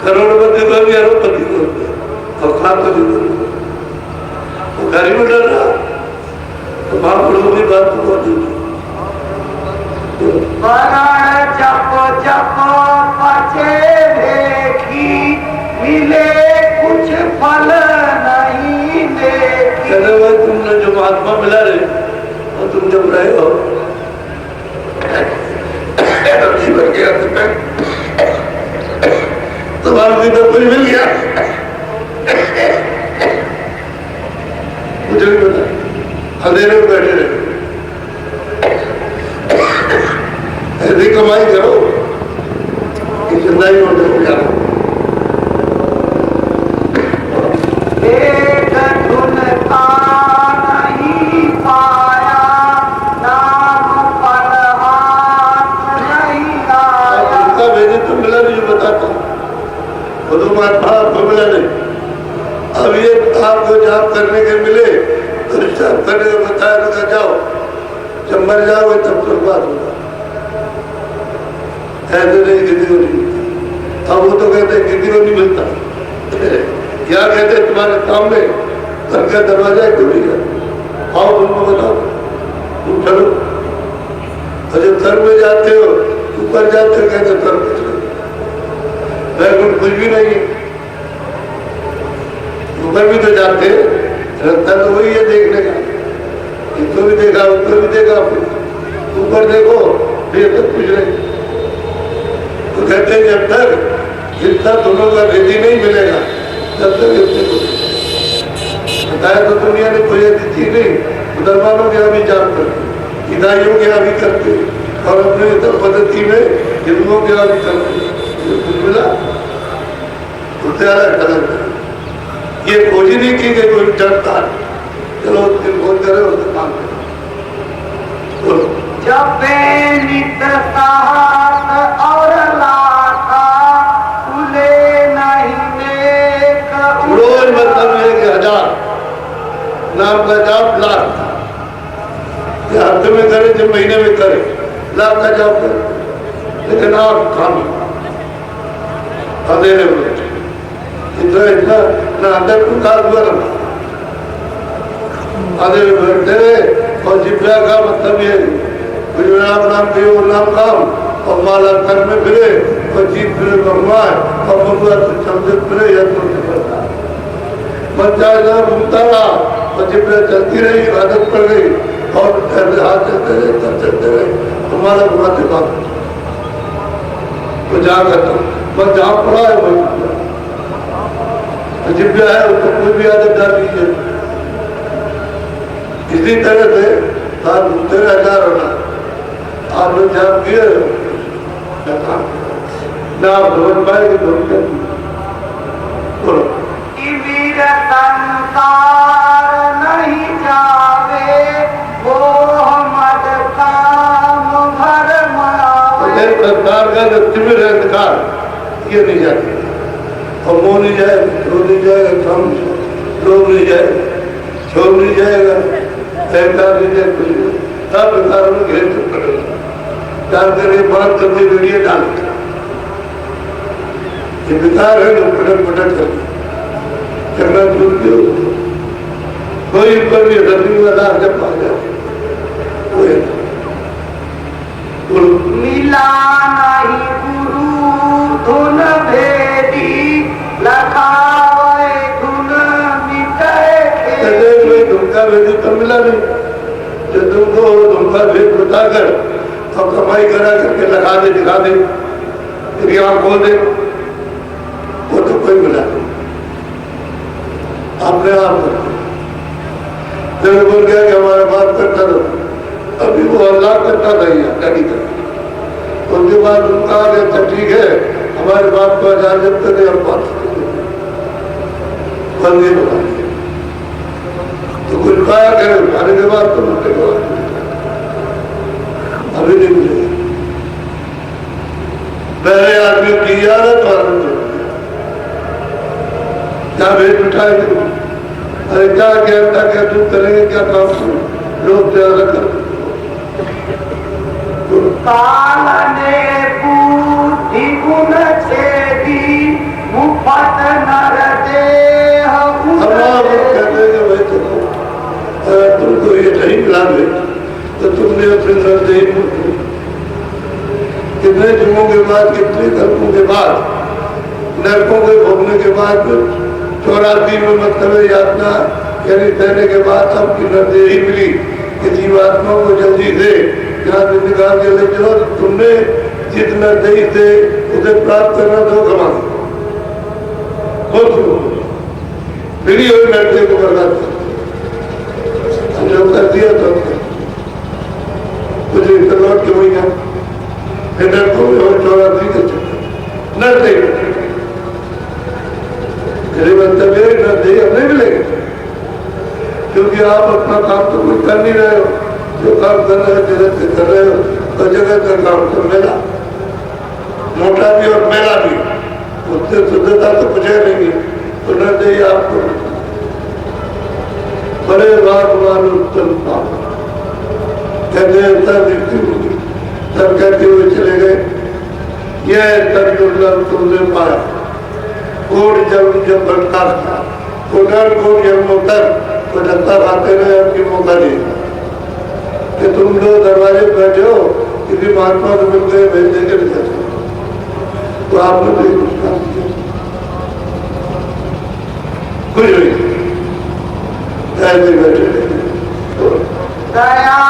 करोड़पति को भी अरबपति को भी और खापति को भी घर में डर रहा तो महापुरुषों की बात तो बहुत जप जप बचे देखी मिले कुछ फल नहीं देखी भाई तुमने जो महात्मा मिला रे और तुम जब रहे हो जीवन के अंत में तुम्हारा भी तो कुछ मिल गया मुझे भी पता अंधेरे में बैठे रहे ऐसी कमाई करो कि जिंदगी में हो जाओ एक धुन का नहीं पाया नाम पर हाथ नहीं आया उनका भेजे तो मिला नहीं जो बताता वो तो महात्मा आपको मिला नहीं अब ये आपको जाप करने के मिले तो जाप करने का बताया तो जाओ जब मर जाओगे तब तो बात होगा ऐसे नहीं किसी को नहीं अब वो तो कहते किसी को नहीं मिलता। क्या कहते तुम्हारे काम में घर का दरवाजा ही खुल गया, आओ तुमको बताओ, तुम चलो। और जब सर में जाते हो, ऊपर जाते हो, कहते सर कुछ भी नहीं है। ऊपर भी तो जाते, रास्ता तो वही है देखने का, इसको भी देखा उसको भी देखा, ऊपर देखो फिर तक कुछ नहीं। तो कहते हैं जब तक जितना दोनों का रिद्धि नहीं मिलेगा तब तक बताया तो दुनिया ने कोई ऐसी चीज नहीं, मुसलमानों के यहाँ भी जाप करते, ईसाइयों के यहाँ भी करते, और अपने इधर पद्धति में हिंदुओं के यहाँ भी करते। कुछ मिला उससे अलग अलग ये खोज ही नहीं की गई कोई डरता। चलो दिन खोज करे उससे काम करो। जब नित साहस और लाखा खुले नहीं नेक रोज मतलब है कि 1000 नाम का जाप लाख, हफ्ते में करे जब महीने में करे लाख का जाप करे, लेकिन आप काम अंधेरे में इतना इतना ना अंदर प्रकाश हुआ ना आधे में बैठते रहे। और जिब्या का मतलब ये गुजरात नाम के वो नाम काम और माला कर में फिरे और जीत फिरे भगवान और भगवान से समझ फिरे यत्न से करता बच्चा जहाँ घूमता रहा और जिब्या चलती रही, आदत पड़ गई और हाथ चलते रहे तब चलते रहे हमारा घुमाते बात तो जहाँ करता बस जहाँ पड़ा है वही जिब्या है उसको कोई भी आदत डाल दीजिए। इसी तरह से आप घूमते रह जा रहा आप लोग जाप किए ना आप समझ पाए कि बोलो संसार नहीं जावे वो मद काम भर मावे। संसार का जो तिमिर है अंधकार ये नहीं जाती और मोह नहीं जाएगा, क्रोध नहीं जाएगा, काम लोग नहीं जाएगा, छोड़ नहीं जाएगा, अहंकार नहीं जाएगा, कुछ नहीं सब विकारों में घेर चुप करेगा। डालकर ये बात करने के लिए डालते ये विकार है जो पटक पटक करते करना दूर क्यों कोई ऊपर भी रनिंग वाला जब आ जाए मिला नहीं गुरु धुन भेदी लखावे धुन मिटे धुमका भेदी तो मिला नहीं जो तुमको धुमका भेद बताकर और कमाई करा करके लगा दे दिखा दे फिर यहाँ खोल दे वो तो कोई मिला नहीं अपने आप बोल गया कि हमारा बाप करता था अभी वो अल्लाह करता था डैडी करता उसके बाद उनका आ गया था ठीक है हमारे बाप को इजाजत करे हम बात बंदी बना तो कुछ पाया करे खाने के बाद तो मुझे अभी नहीं मिलेगा पहले आदमी की जा रहा तो आनंद क्या भेज बिठाए अरे क्या कहता क्या तुम करेंगे क्या काम लोग ज्यादा कर कालने बुद्धि गुण छेदी मुफत नर देह कहते हैं भाई चलो अगर तुमको ये नहीं मिला तो तुमने अपने नरदेही मुक्त कितने जुमों के बाद कितने कल्पों के बाद नरकों के भोगने के बाद 84 में मतलब यातना यानी सहने के बाद सबकी नरदेही मिली कि जीवात्मा को जल्दी से यहाँ से निकाल के ले चलो तो तुमने जितना दही से उसे प्राप्त करना तो कमा फिर ही नरदे को बर्बाद जो कर दिया तो कुछ लौट के वही फिर नरकों में और 84 का चक्कर नरदे मतलब नरदे अब नहीं मिलेगा क्योंकि आप अपना काम तो कुछ कर नहीं रहे हो जो काम कर रहे हो जगत से कर रहे हो तो जगत का काम तो मेला मोटा भी और मेला भी उससे शुद्धता तो कुछ है नहीं तो न दे आपको बड़े भगवान उत्तम पाप कहते हैं तब कहते हुए चले गए यह तब दुर्लभ तुमने पाया। कोट जब जब बढ़ता था कोटर कोट जन्मों तक तो धक्का खाते रहे, आपकी मौका नहीं कि तुम लोग दरवाजे पर बैठे हो, किसी महात्मा को मिल गए भेज देंगे तो आपने भी कुछ काम किया, कुछ नहीं, ऐसे बैठे दया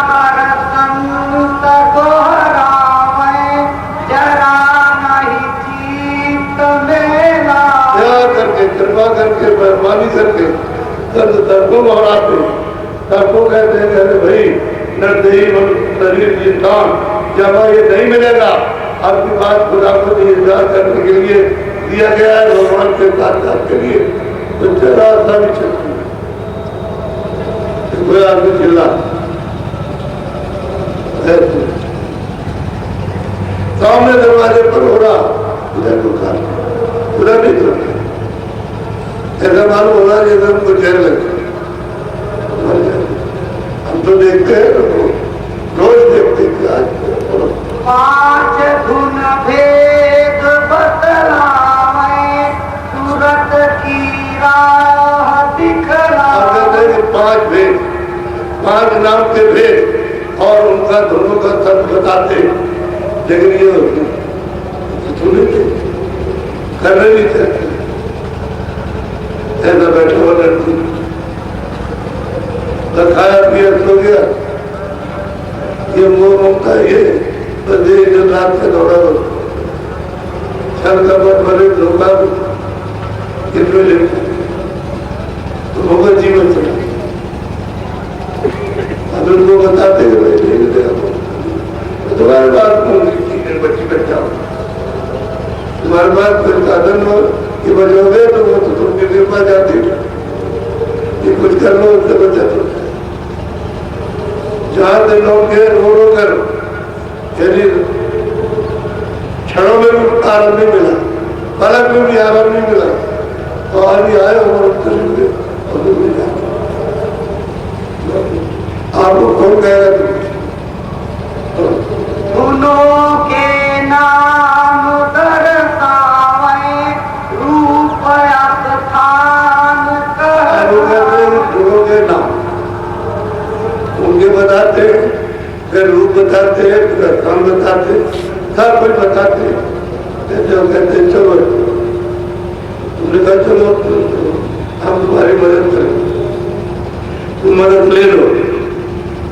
कर संत दोहरावे, जरा नहीं चित्त मेला। दया करके, कृपा करके, मेहरबानी करके संत तर्कों दोहराते, तर्कों कहते हैं अरे भाई नरदेही शरीर इंसान जब ये नहीं मिलेगा, आपकी बात खुदा को इंतजार करने के लिए दिया गया है भगवान के साथ के लिए, तो जरा सा भी चलती कोई आदमी चिल्ला सामने दरवाजे पर हो रहा उधर को खा उधर नहीं करते, ऐसा मालूम होगा जैसे हमको जहर लगता। हम तो देखते हैं रोज देखते हैं आज पांच धुन भेद बतलावे, सूरत की राह दिखलावे। 5 भेद, 5 नाम के भेद और उनका दोनों का तर्क बताते, लेकिन ये करने नहीं चाहते, ऐसा बैठा हुआ लड़की खाया पिया सो गया, ये मोह ममता ये बस ये जो रात का दौड़ा हो छल का मत भरे धोखा कितने लेते तो होगा जीवन चला। अब उनको बताते हैं भाई नहीं दे तो तुम्हारे बात में बच्ची बच्चा तुम्हारे बात कोई साधन हो कि बजोगे तो वो तो तुमकी कृपा जाती है, ये कुछ कर लो उससे बचा तो जहां से लोग गए रो रो कर यदि क्षणों में भी आराम नहीं मिला, पलक में भी आराम नहीं मिला, तो आज ही आए और आपको कौन कहेगा गुनों के नाम दर्शावे, रूप स्थान गुणों के नाम उनके बताते हैं, फिर रूप बताते हैं, फिर स्थान बताते हैं, सब कुछ बताते हैं। जो कहते हैं चलो तुमने कहा चलो हम तुम्हारी मदद करें, तुम मदद ले लो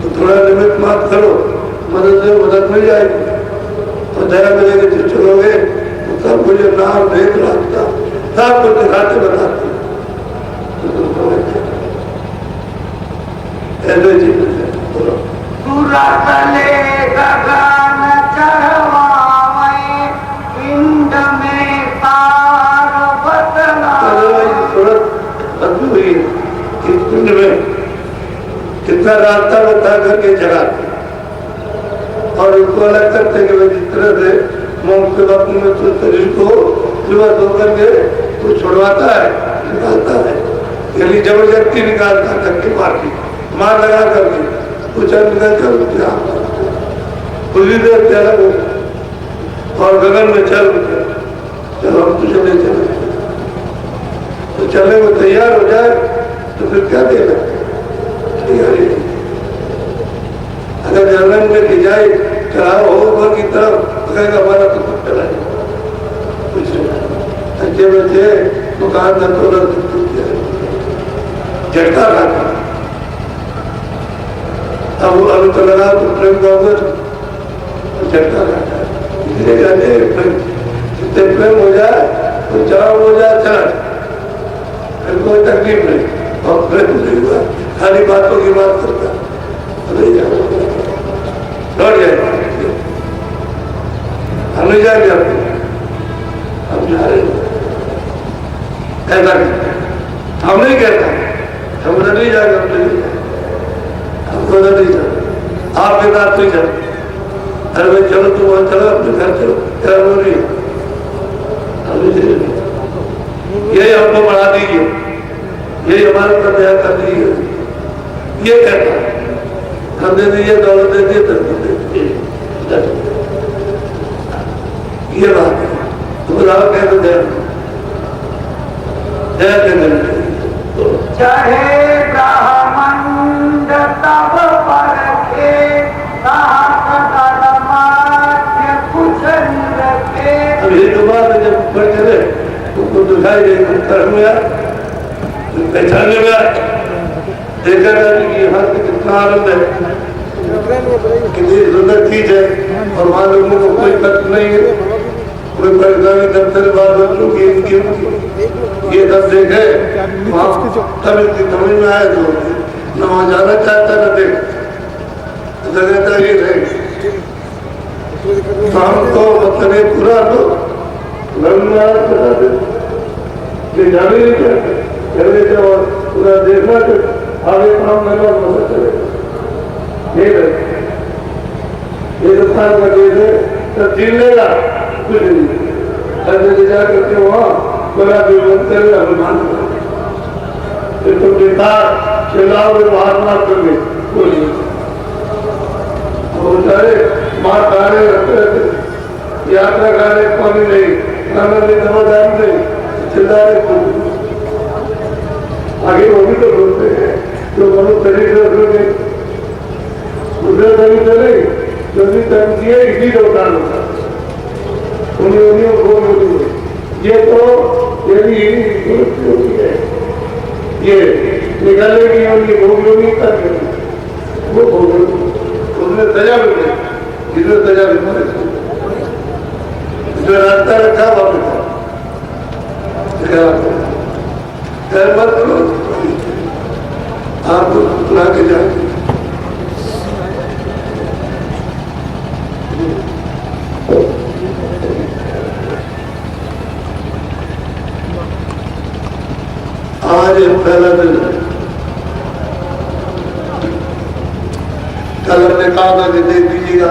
तो थोड़ा निमित्त मात करो, मदद से मदद मिल जाएगी और दया मिलेगी तो चलोगे तो सब कुछ नाम देख रहा सब कुछ दिखाते बताते ऐसे जीवन है। सुरतले गगन चढ़वावे, पिंड में तार बतलावे। सूरत हुई इस पिंड में कितना रास्ता बता करके जगाते और उसको अलग करते कि जिस तरह से मोक्ष के वक्त में तो शरीर को विवश होकर के कुछ छुड़वाता है, निकालता है, यानी जबरदस्ती निकालता है, धक्के मार लगा करके कुछ निकल कर खुली देर से अलग हो और गगन में चल हम तो चले तो चलने को तैयार हो जाए तो फिर क्या देगा तैयारी। अगर जंगल में की जाए चढ़ाव हो ऊपर की तरफ कहेगा हमारा तो कुछ चला कुछ अच्छे बच्चे दुकान का तो झटका खाता अब अभी तो लगा तो प्रेम का झटका खाता इसलिए कहते जितने प्रेम हो जाए तो चढ़ाव हो जाए चढ़ फिर कोई तकलीफ नहीं और प्रेम नहीं हुआ खाली बातों की बात करता नहीं जाए लौट जाएगा हम नहीं जाएंगे हम जा रहे ऐसा हम नहीं कहता हम उधर नहीं जाएंगे हमको उधर नहीं जाए आपके साथ नहीं जाए अरे भाई चलो तुम वहां चलो अपने घर चलो क्या हो रही यही हमको बढ़ा दीजिए यही हमारे ऊपर दया कर दीजिए ये कहता है हम दे दीजिए दौलत दे दिए बुलाओ कह तो जय जय चाहे ब्राह्मण तब परखे कुछ रखे। अब ये तो बात है जब ऊपर चले तो दिखाई दे उत्तर में पहचानने में देखा जाए कि यहाँ से कितना आनंद है, कितनी सुंदर चीज है और वहाँ लोगों को कोई कष्ट नहीं है, कोई परेशानी तब से बात बच्चों की इनकी ये तब देखे वहाँ तब इसकी समझ में आए तो न वहाँ जाना चाहता न देख जगह चाहिए रहे शाम को मतलब पूरा तो रंगनाथ बता दे ये जाने नहीं चाहते कहने से और पूरा देखना तो आगे काम करना पता चलेगा ये स्थान का देश है तब जीन लेगा कुछ नहीं ऐसे जा करके वहाँ बड़ा विरोध करेगा अभिमान करेगा तुम बेकार चिल्लाओ महात्मा करके कोई नहीं बेचारे माँ गाने रखते रहते यात्रा गाने पानी नहीं खाना नहीं दवादार नहीं चिल्ला रहे आगे वो भी तो बोलते हैं जो मनुष्य शरीर रखोगे उधर नहीं चले जल्दी टाइम दिए इसी का उतार होता उन्हीं ये तो यदि होती है ये निकालेगी उनकी भोग योगी कर वो भोग उसने सजा भी दी जिसने सजा भी मारे जो रास्ता रखा वापस मत करो आप सुना के जाए आज पहला दिन कल हमने कहा था कि देख दीजिएगा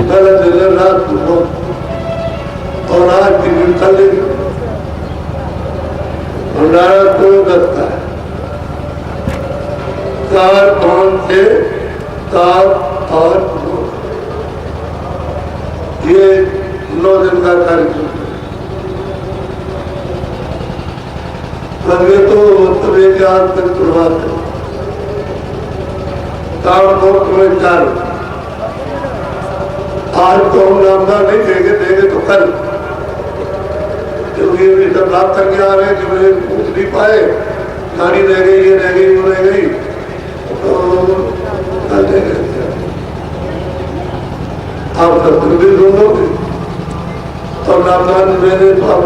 पहला दिन रात को और आज की दिन कल भंडारा को दस्ता है 4-5 से 7 8 ये 9 दिन का कार्यक्रम लगे तो मतलब एक आज तक शुरुआत है तुम्हें 4 आज तो हम नामदार नहीं देंगे तो कल क्योंकि अभी सब बात करके आ रहे हैं कि मुझे पूछ नहीं पाए गाड़ी रह गई ये रह गई वो रह गई तो कल देंगे आप सत्संग भी सुनोगे और नामदार मैंने तो आप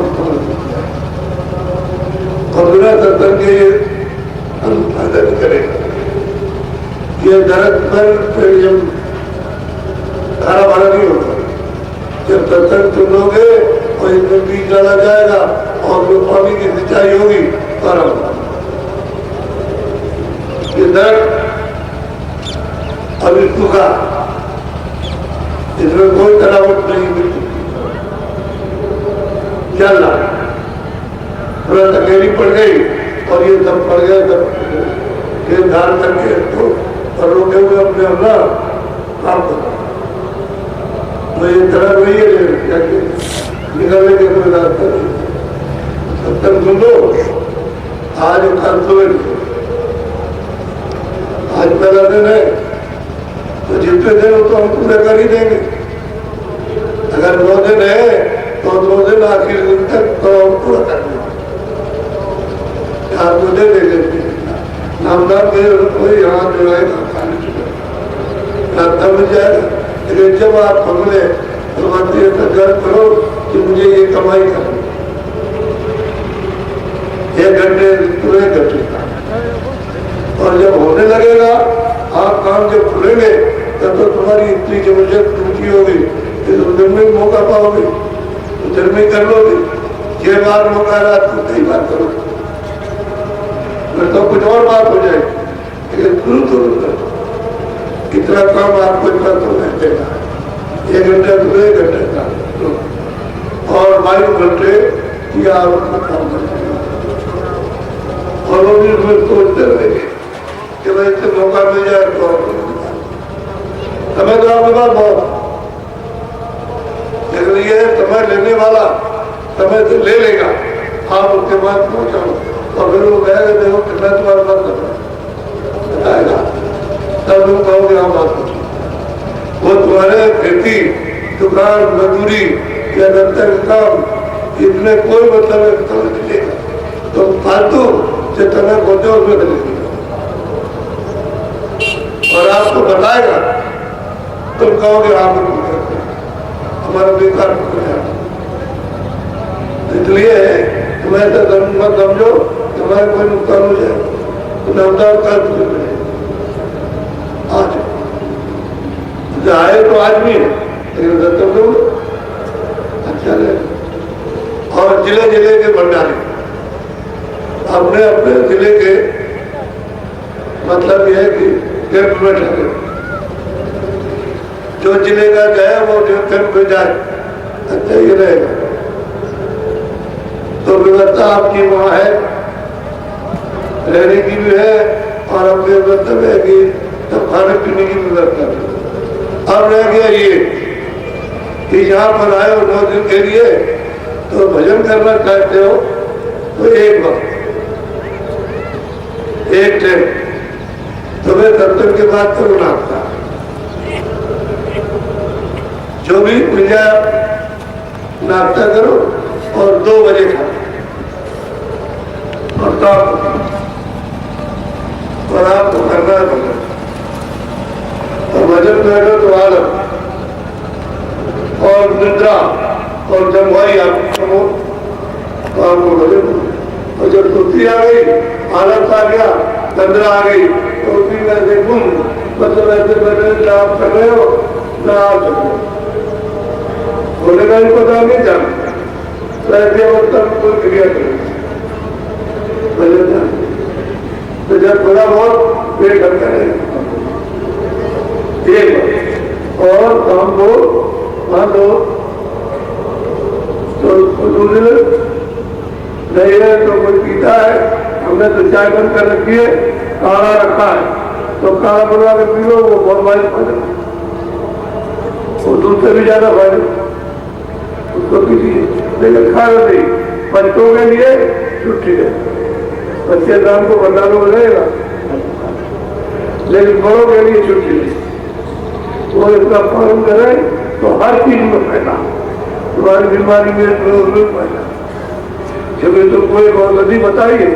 और बिना सत्संग के हम फायदा नहीं करेगा ये दरख्त पर जब हरा भरा नहीं होता जब सत्संग सुनोगे और इसमें बीज डाला जाएगा और जो पानी की सिंचाई होगी तो ये दरख्त अभी सूखा इसमें कोई तरावट नहीं मिलती चल रहा थोड़ा तकेली पड़ गई और ये सब पड़ गया सब ये धार करके तो और रोके हुए अपने अपना काम करना तो ये तरह वही है निकलने के कोई रास्ता नहीं सत्संग सुन लो आज कल सुबह आज पहला दिन है तो जितने दिन हो तो हम पूरे कर ही देंगे अगर 2 दिन है तो 2 दिन आखिर दिन तक तो हम पूरा कर देंगे आप मुझे दे देंगे नामदार के कोई यहाँ जो है रास्ता मिल जाएगा लेकिन जब आप हमने भगवती का गर्व करो कि मुझे ये कमाई करनी 1 घंटे पूरे घंटे और जब होने लगेगा आप काम जब खुलेंगे तब तो तुम्हारी इतनी जबरदस्त रुचि होगी कि तुम दिन में मौका पाओगे तो दिन में कर लोगे 6 बार मौका रात को कई बार करोगे तो कुछ और बात हो जाएगी लेकिन शुरू कितना काम आपको इतना तो घंटे का 1 घंटे तो 1 घंटे का और 22 घंटे या काम करते और वो भी उसमें सोचते रहेंगे कि भाई इससे मौका मिल जाए तो समय तो आपके पास बहुत लेकिन ये समय लेने होने वाला समय से ले लेगा, आप उसके बाद पहुंचाओ और फिर वो कहेगा देखो मैं तुम्हारे पास बताएगा, तब तुम कहोगे हाँ बात पूछो। वो तुम्हारे खेती दुकान मजदूरी या दफ्तर का काम इसमें कोई मतलब है तुम्हें मिलेगा, तो फालतू से तुम्हें पहुंचो उसमें मिलेगी और आपको बताएगा, तुम कहोगे हाँ हमारा बेकार हो गया। इसलिए तुम्हें ऐसा मत समझो तुम्हारा कोई नुकसान हो जाए, तुम्हें अवतार कर आज आए तो आदमी है लेकिन तुम अच्छा रहे। और जिले जिले के भंडारे अपने अपने जिले के मतलब यह है कि कैंप में ठहरे, जो जिले का गया वो जो कैंप में जाए, अच्छा ये रहेगा। तो व्यवस्था आपकी वहाँ है, रहने की भी है और अपने मतलब है कि तब खाने पीने की व्यवस्था है। अब रह गया ये कि यहाँ पर आए हो 9 दिन के लिए तो भजन करना चाहते हो तो एक वक्त एक टाइम तुम्हें दर्शन के बाद करो नाश्ता, जो भी मिल जाए नाश्ता करो और 2 बजे खाओ और तब और आपको करना है भजन। और भजन बैठो तो आलम और निद्रा और जमवाई आपको तो आपको भजन। और जब सुस्ती आ गई, आलस आ गया, निद्रा आ गई तो उसी में से गुम मतलब ऐसे बैठे आप कर रहे हो ना आप बोले का ही पता नहीं जानते, तो ऐसी अवस्था में कोई क्रिया करें तो जब थोड़ा बहुत पेट करता है और काम को मान लो तो दूसरे नहीं है तो कोई पीता है, हमने तो चाय बंद कर रखी है, काढ़ा रखा है तो काढ़ा बनवा के पी लो, वो बहुत फायदा फायदा, वो दूध से भी ज्यादा फायदा उसको कीजिए। लेकिन खा लो नहीं, बच्चों के लिए छुट्टी है, बच्चे राम को बंदा लोग रहेगा लेकिन बड़ों के लिए छुट्टी नहीं। वो इसका पालन करे तो हर चीज में फायदा, तुम्हारी बीमारी में फायदा। जब तो कोई बहुत नदी बताइए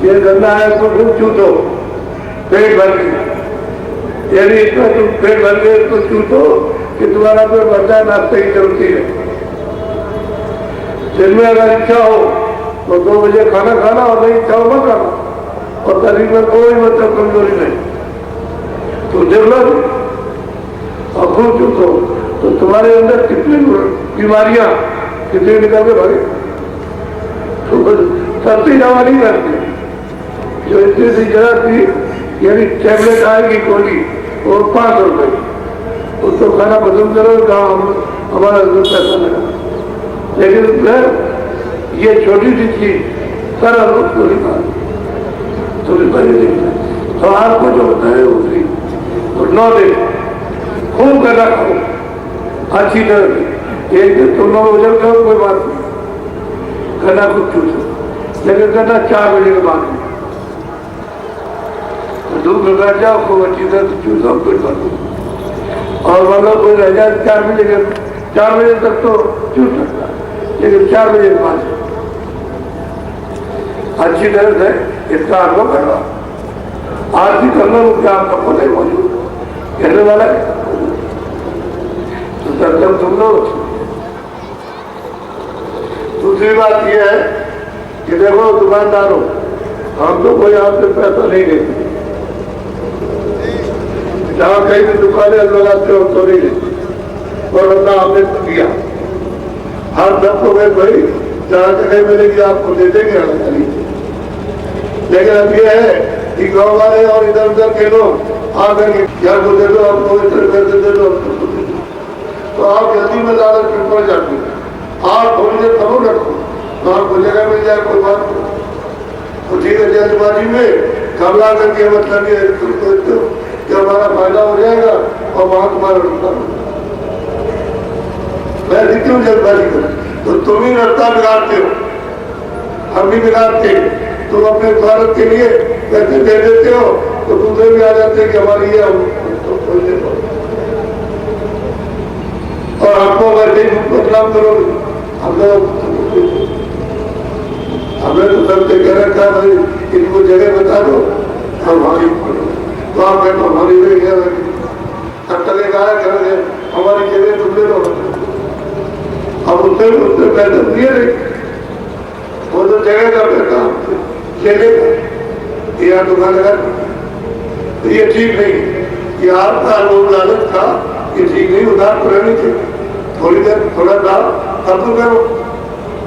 ये गंदा है तो खूब चूटो पेट भर के, यदि इतना तुम पेट भर के तो चूटो कि तुम्हारा पेट भरता है, नाश्ते की चलती है। दिन में अगर इच्छा हो तो 2 बजे खाना खाना और नहीं इच्छा हो मत खाना, और शरीर में कोई मतलब कमजोरी नहीं, तो देख लो और खूब चूटो तो तुम्हारे अंदर कितनी बीमारियां कितनी निकल के भागे। सस्ती दवा नहीं करती, जो इतनी सी जरा थी यानी टैबलेट आएगी गोली वो 500 रुपए, उसको खाना पसंद करो गाँव हमारा पैसा लगा। लेकिन उसमें ये छोटी सी चीज सारा उसको थोड़ी पहले तो आपको जो होता है उसकी तो 9 दिन खूब गला खाओ अच्छी तरह से, एक दिन तुम 9 बजे करो कोई बात नहीं, गला को चूसो, लेकिन गला 4 बजे के बाद में दूध में बैठ जाओ खूब अच्छी तरह से चूसो कोई बात नहीं। और मतलब कोई रह जाए 4 बजे के 4 बजे तक तो चूस सकता है, लेकिन 4 बजे के बाद अच्छी तरह से इसका अनुभव करवा। आरती करना मुझे आपका पता मौजूद कहने वाला है तो दर्शन सुन लो। दूसरी बात यह है कि देखो दुकानदारों, हम तो कोई आपसे पैसा नहीं लेते, जहाँ कहीं भी दुकानें लगाते हो तो नहीं लेते और अपना आपने दिया हर सबको गए भाई जहाँ जगह मिलेगी आपको दे देंगे। लेकिन अब यह है कि गाँव वाले और इधर उधर के लोग आकर के यार को दे दो, आपको इधर पैसे दे दो, तो आप जल्दी में लालच में पड़ जाते हैं। आप थोड़ी देर करो रखो तो आपको जगह मिल जाए कोई बात नहीं, तो ठीक है जल्दबाजी में घबरा करके मतलब कि हमारा फायदा हो जाएगा और वहां तुम्हारा नुकसान हो जाएगा। मैं ऐसी क्यों जल्दबाजी करूं? तो तुम ही रास्ता बिगाड़ते हो, हम भी बिगाड़ते हैं। तुम अपने स्वार्थ के लिए पैसे दे देते हो तो दूसरे भी आ जाते हैं कि हमारी ये और हमको वैसे ही बदनाम करोगे। हमने तो सबसे कह रखा भाई इनको जगह बता दो, हमारी तो आप कहते हमारी तले गाया करेंगे हमारी जगह तुम ले लो। अब उससे पैसे दिए नहीं, वो तो जगह का पैसा चलेगा या दुकान लगा। तो ये ठीक नहीं, ये आपका लोग लालच था, ये ठीक नहीं। उधार तो रहनी चाहिए, थोड़ी देर थोड़ा दाम तब तो करो,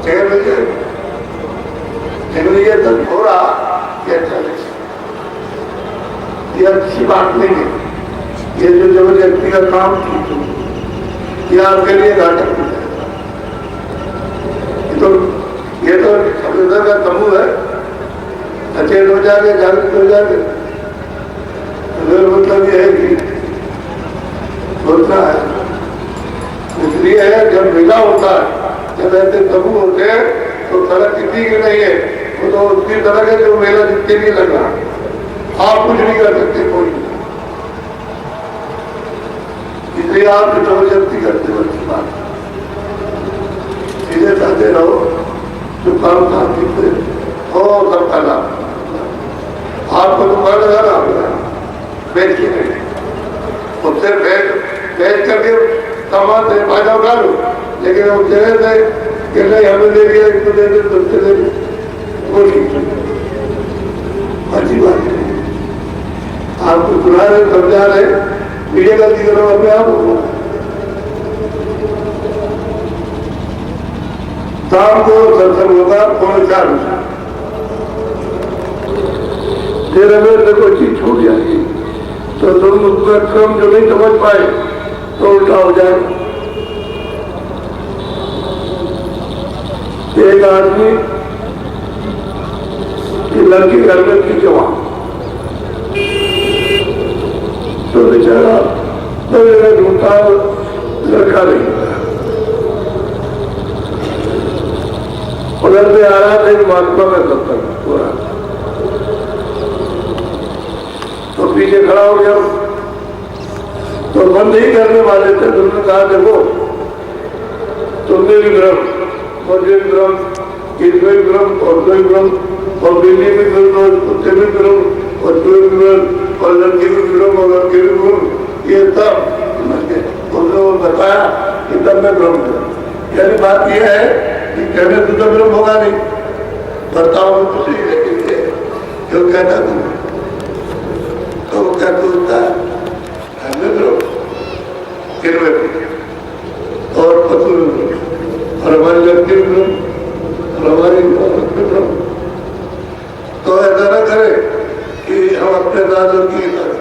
जगह मिल जाएगी। लेकिन ये तो थोड़ा ये अच्छा नहीं, ये अच्छी बात नहीं है। ये जो जबरदस्ती का काम ये आपके लिए घातक हो जाएगा। ये तो कंप्यूटर का समूह है, अचेत हो जाएंगे, जागृत हो जाएंगे। मतलब ये है कि सोचना है, इसलिए है जब मिला होता है, जब ऐसे समूह होते हैं तो सड़क किसी की नहीं है, वो तो उसकी सड़क है जो मेला जितने भी लगा। आप कुछ नहीं कर सकते कोई, इसलिए आप जबरदस्ती करते हो। अच्छी बात, सीधे साधे रहो, जो काम शांति से हो सबका लाभ। आपको दुकान लगाना होगा, बेच के नहीं, उससे बेच करके सामान से फायदा उठा लो। लेकिन उस जगह से कि नहीं हमें दे दिया, इसको दे दे, तुमसे दे दे, वो ठीक अच्छी बात है। आपको सुना रहे, समझा रहे, ये गलती करो अपने आप हो। शाम को सत्संग होगा 4:30, फिर हमें से कोई चीज छूट जाएगी तो तुम उसका क्रम जो नहीं समझ पाए तो उल्टा हो जाएगा। एक आदमी की लड़की घर में थी जवान, तो बेचारा ढूंढता लड़का नहीं, उधर से आ रहा था एक महात्मा का सत्संग हो रहा था, तो पीछे खड़ा हो गया। तो बंद ही करने वाले थे, तुमने कहा देखो तुमने भी ब्रह्म, मुझे भी ब्रह्म, इसमें भी ब्रह्म और कोई ब्रह्म, और बिल्ली भी ब्रह्म और कुत्ते भी ब्रह्म और कोई भी ब्रह्म और लड़की भी ब्रह्म और लड़के भी ब्रह्म, ये सब उन्होंने बताया कि तब मैं ब्रह्म हूँ। यानी बात यह है कि कहने से तो ब्रह्म होगा नहीं, बर्ताव में कुछ नहीं, लेकिन क्यों कहता तुम तो वो क्या सोचता है हमें ब्रह्म, फिर और पशु और हमारी लड़की ब्रह्म और हमारी ब्रह्म। तो ऐसा ना करे कि हम अपने साथ लड़की की तरह,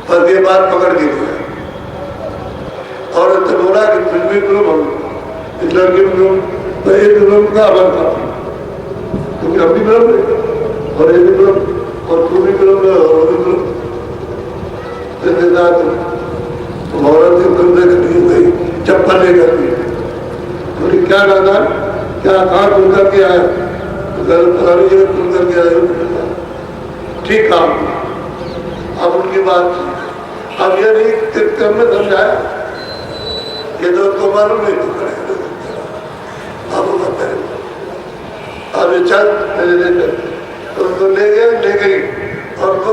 पर ये बात पकड़ दी गई और इससे बोला कि फिर भी ब्रह्म हम, इस लड़की ब्रह्म, तो एक ब्रह्म का अमल था, क्योंकि हम भी ब्रह्म है और ये भी ब्रह्म और तू भी ब्रह्म है और वो भी ब्रह्म। औरत से बंदे खड़ी गई, चप्पल लेकर के बोली क्या दादा, क्या कहाँ सुन करके आया? सारी जगह सुन करके आया, ठीक काम। अब उनकी बात, अब ये नहीं क्रम में समझाया, ये तो उसको मालूम नहीं, तो करेगा अब वो बताए। अब ये चल तो उनको ले गई और उसको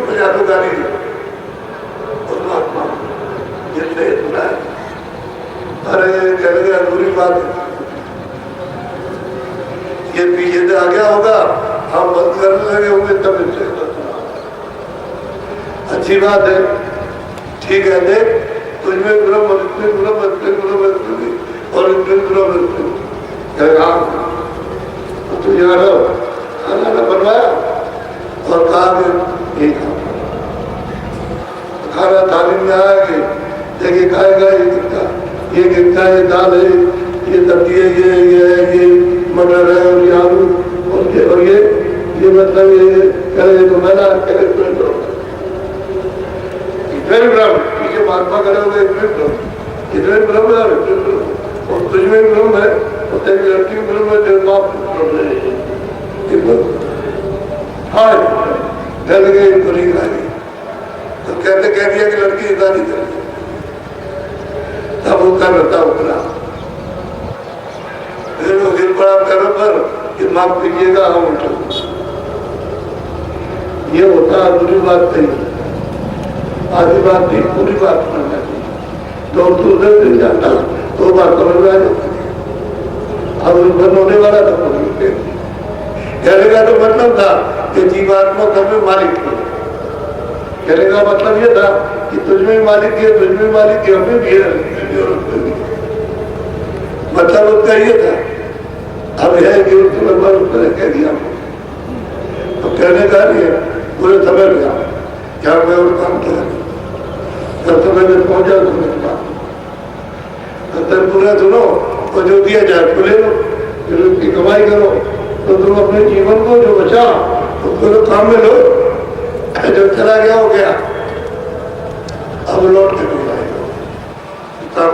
50 गाड़ी दी। जितने सुना है, अरे कह गया अधूरी बात है, ये पीछे से आ गया होगा, हम बंद करने लगे होंगे तब इससे अच्छी बात है, ठीक है। देख तुझमें ब्रह्म, इसमें ब्रह्म, इसमें ब्रह्म, और इसमें ब्रह्म, तो यहाँ रहो, खाना बनवाया और कहा कि खाना थाली में आया कि देखिए खाएगा, ये गिरता है, ये दाल है, ये सब्जी है, ये मटर है और ये आलू और ये मतलब ये तो मैदा फिर ब्रह्म पीछे महात्मा खड़े हो गए, इतने ब्रह्म है, और तुझमें ब्रह्म है, और तेरी लड़की ब्रह्म है, तेरे बाप ब्रह्म है। हाँ, डर गई पूरी गाड़ी, तो कहते कह दिया कि लड़की इतना नहीं करेगी, तब वो कर रहता उतना, फिर वो गिर पड़ा करो पर कि माफ कीजिएगा हम उठो। ये होता अधूरी बात नहीं, आधी बात नहीं, पूरी बात करना चाहिए। तो तू उधर नहीं जाता तो बात समझ में आ जाती, अब बंद होने वाला था। कहने का तो मतलब था कि जीवात्मा सब में मालिक है। कहने का मतलब ये था कि तुझमें मालिक है, तुझमें मालिक है, हमें भी है, मतलब उसका ये था। अब है कि उसने कह दिया, तो कहने का नहीं है, पूरे समझ गया क्या मैं और काम किया, जब समय में पहुंचा तुम्हें तब पूरा सुनो और जो दिया जाए तो ले लो, फिर उसकी कमाई करो, तो तुम अपने जीवन को जो बचा उसको तो काम में लो, जब चला गया हो गया, अब लौट के नहीं आएगा। 4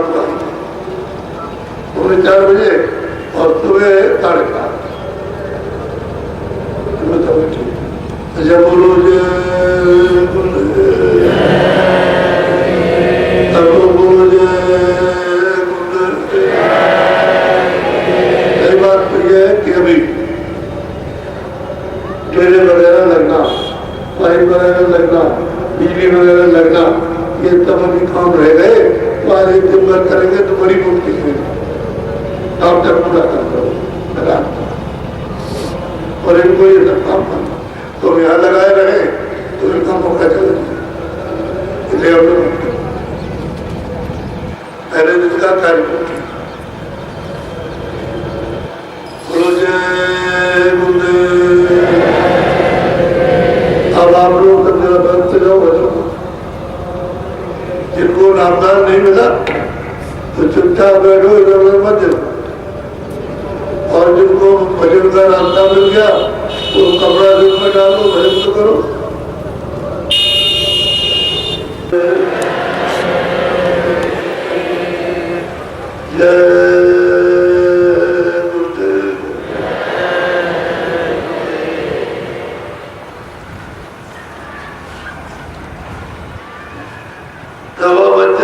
बजे और सुबह 4:30 जब बोलो तब बोलो सही बात तो यह है कि अभी डेरे वगैरह लगना, पाइप वगैरह लगना, बिजली वगैरह लगना, ये सब अभी काम रह गए। तो आज एक दिन भर करेंगे तो बड़ी मुश्किल में काम तक पूरा कर दो, और इनको ये सब काम करना तो यहाँ लगाए रहे तो इनका मौका चले। पहले दिन का कार्यक्रम अब आप लोग जरा बंद से जाओ, जिनको नामदान नहीं मिला तो चुपचाप बैठो, इधर उधर मत जाओ, और जिनको भजन का नामदान मिल गया तो कपड़ा दिल में डालो, भजन तो करो।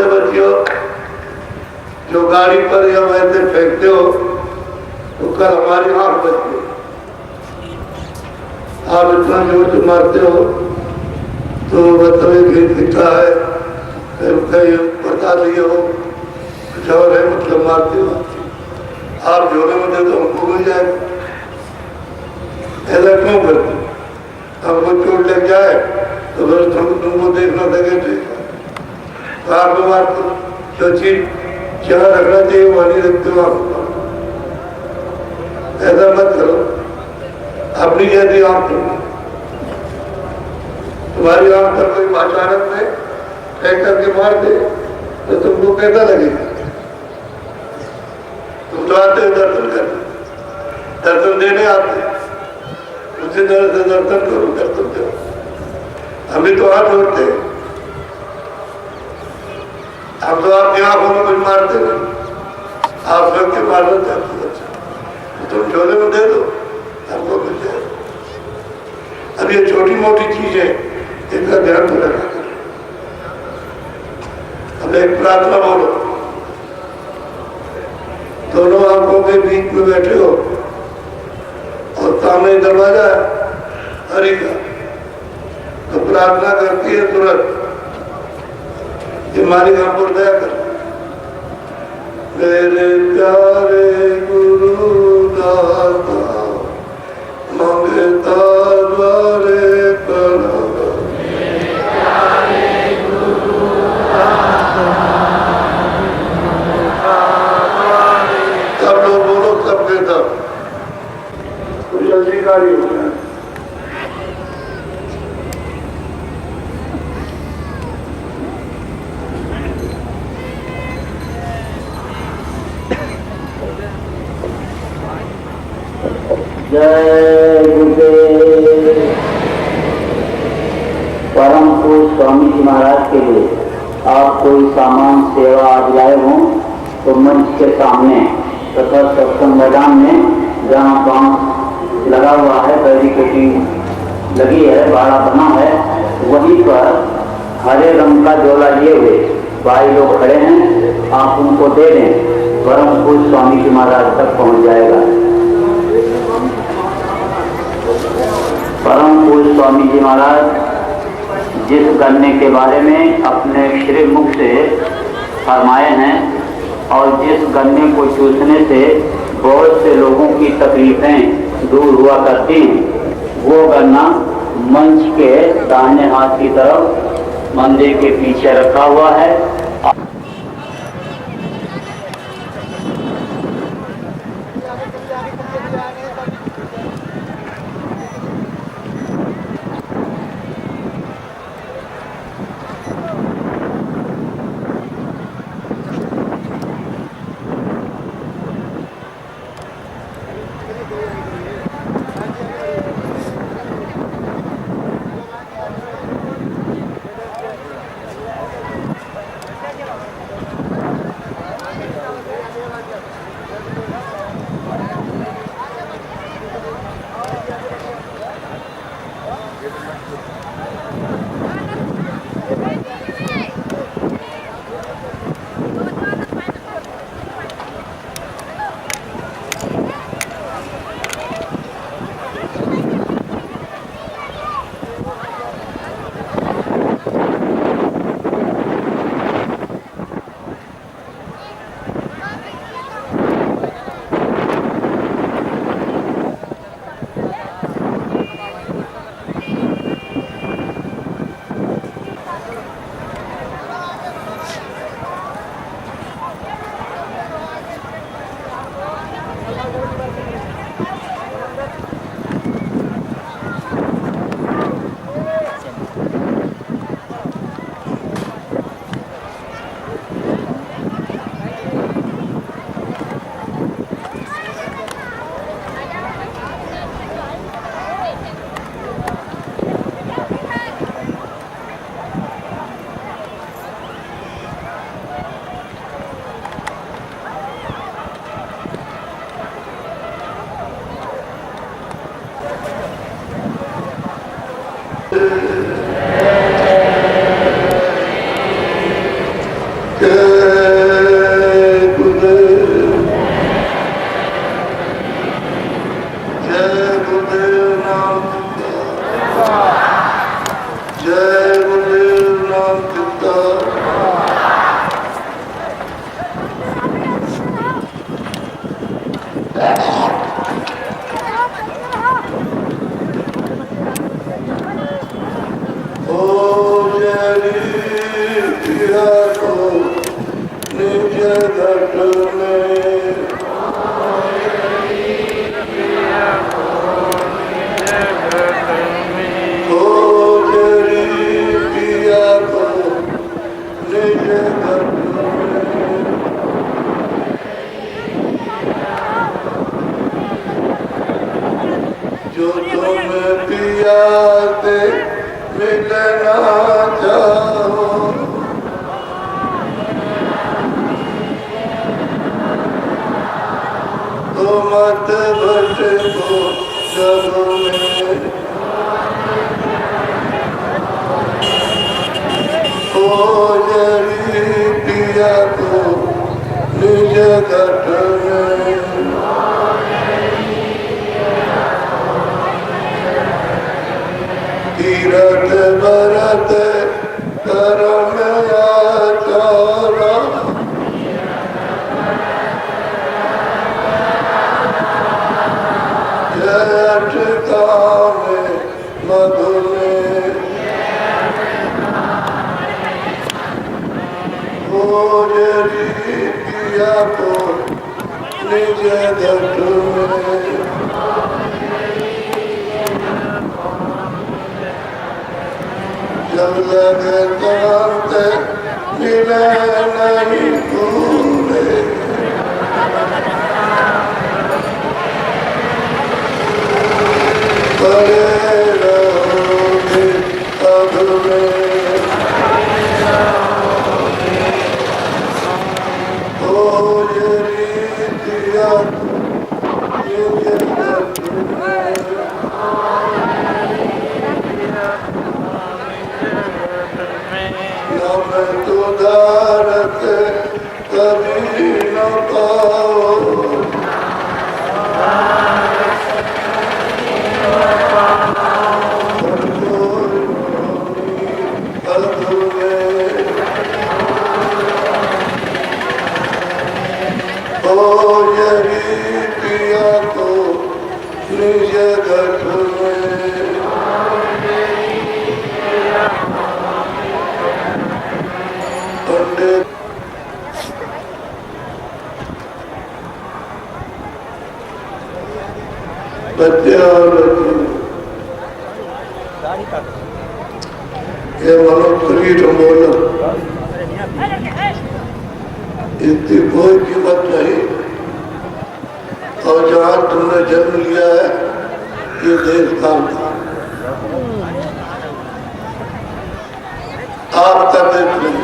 बच्चियों जो गाड़ी पर या वैसे फेंकते हो तो कल हमारी आंख बचती है। आप इतना जोर से मारते हो तो मतलब गीत लिखा है, कहीं बता दिए हो जबर है, मतलब मारते हो आप झोले में दे तो हमको मिल जाएगा। ऐसा क्यों करते? हमको चोट लग जाए तो फिर तुमको देखना लगे तो आप मारते जो चीज जहाँ रखना चाहिए वहाँ नहीं रखते हो। आप ऐसा मत करो, अपनी जैसी आंख तुम्हारी आंख पर कोई अचानक में फेंक करके मार दे तो तुमको कैसा लगेगा? तुम तो आते हो दर्शन करने, दर्शन देने आते, उसी तरह से दर्शन करो, दर्शन दो। हम तो हाथ जोड़ते हैं, हम तो आपकी आंखों में कुछ मारते नहीं, आप सबके मार देते हैं। तुम झोले में दे दो, हमको मिल जाए। अब ये छोटी मोटी चीज है, इनका ध्यान में रखा करो। अब एक प्रार्थना बोलो, दोनों आंखों के बीच में बैठे हो और सामने दरवाजा हरि का, तो प्रार्थना करती है तुरंत हमारी हम पर दया कर। मेरे प्यारे गुरु दाता मंगता द्वारे प्रणाम, सब लोग बोलो, सबके सब कोई जल्दी गाड़ी हो जाए। जय गुरुदेव। परम पूज्य स्वामी जी महाराज के लिए आप कोई सामान सेवा आज लाए हों तो मंच के सामने तथा सत्संग मैदान में जहाँ बांस लगा हुआ है, बैरिकेडिंग लगी है, बाड़ा बना है, वहीं पर हरे रंग का झोला लिए हुए भाई लोग खड़े हैं, आप उनको दे दें, परम पूज्य स्वामी जी महाराज तक पहुंच जाएगा। परम पूज्य स्वामी जी महाराज जिस गन्ने के बारे में अपने श्री मुख से फरमाए हैं और जिस गन्ने को चूसने से बहुत से लोगों की तकलीफें दूर हुआ करती हैं, वो गन्ना मंच के दाहिने हाथ की तरफ मंदिर के पीछे रखा हुआ है। जो तुम पिया से मिलना चाहो, तो मत भटको जगों में। ओ जरी पिया को निज घट में, तीरथ भरत करम आचारा, जट कामे मधु में। ओ जरी पिया को निज घट में, जब लगतांत मिले नहीं पूरे, पड़े रहोगे अब में। कभी न पाओ पिया तो निज घट में पंडित बच्चे और ये मनोप्रिय बोलो इसकी कोई कीमत नहीं और जहाँ तुमने जन्म लिया है ये देश काम था आपका देश नहीं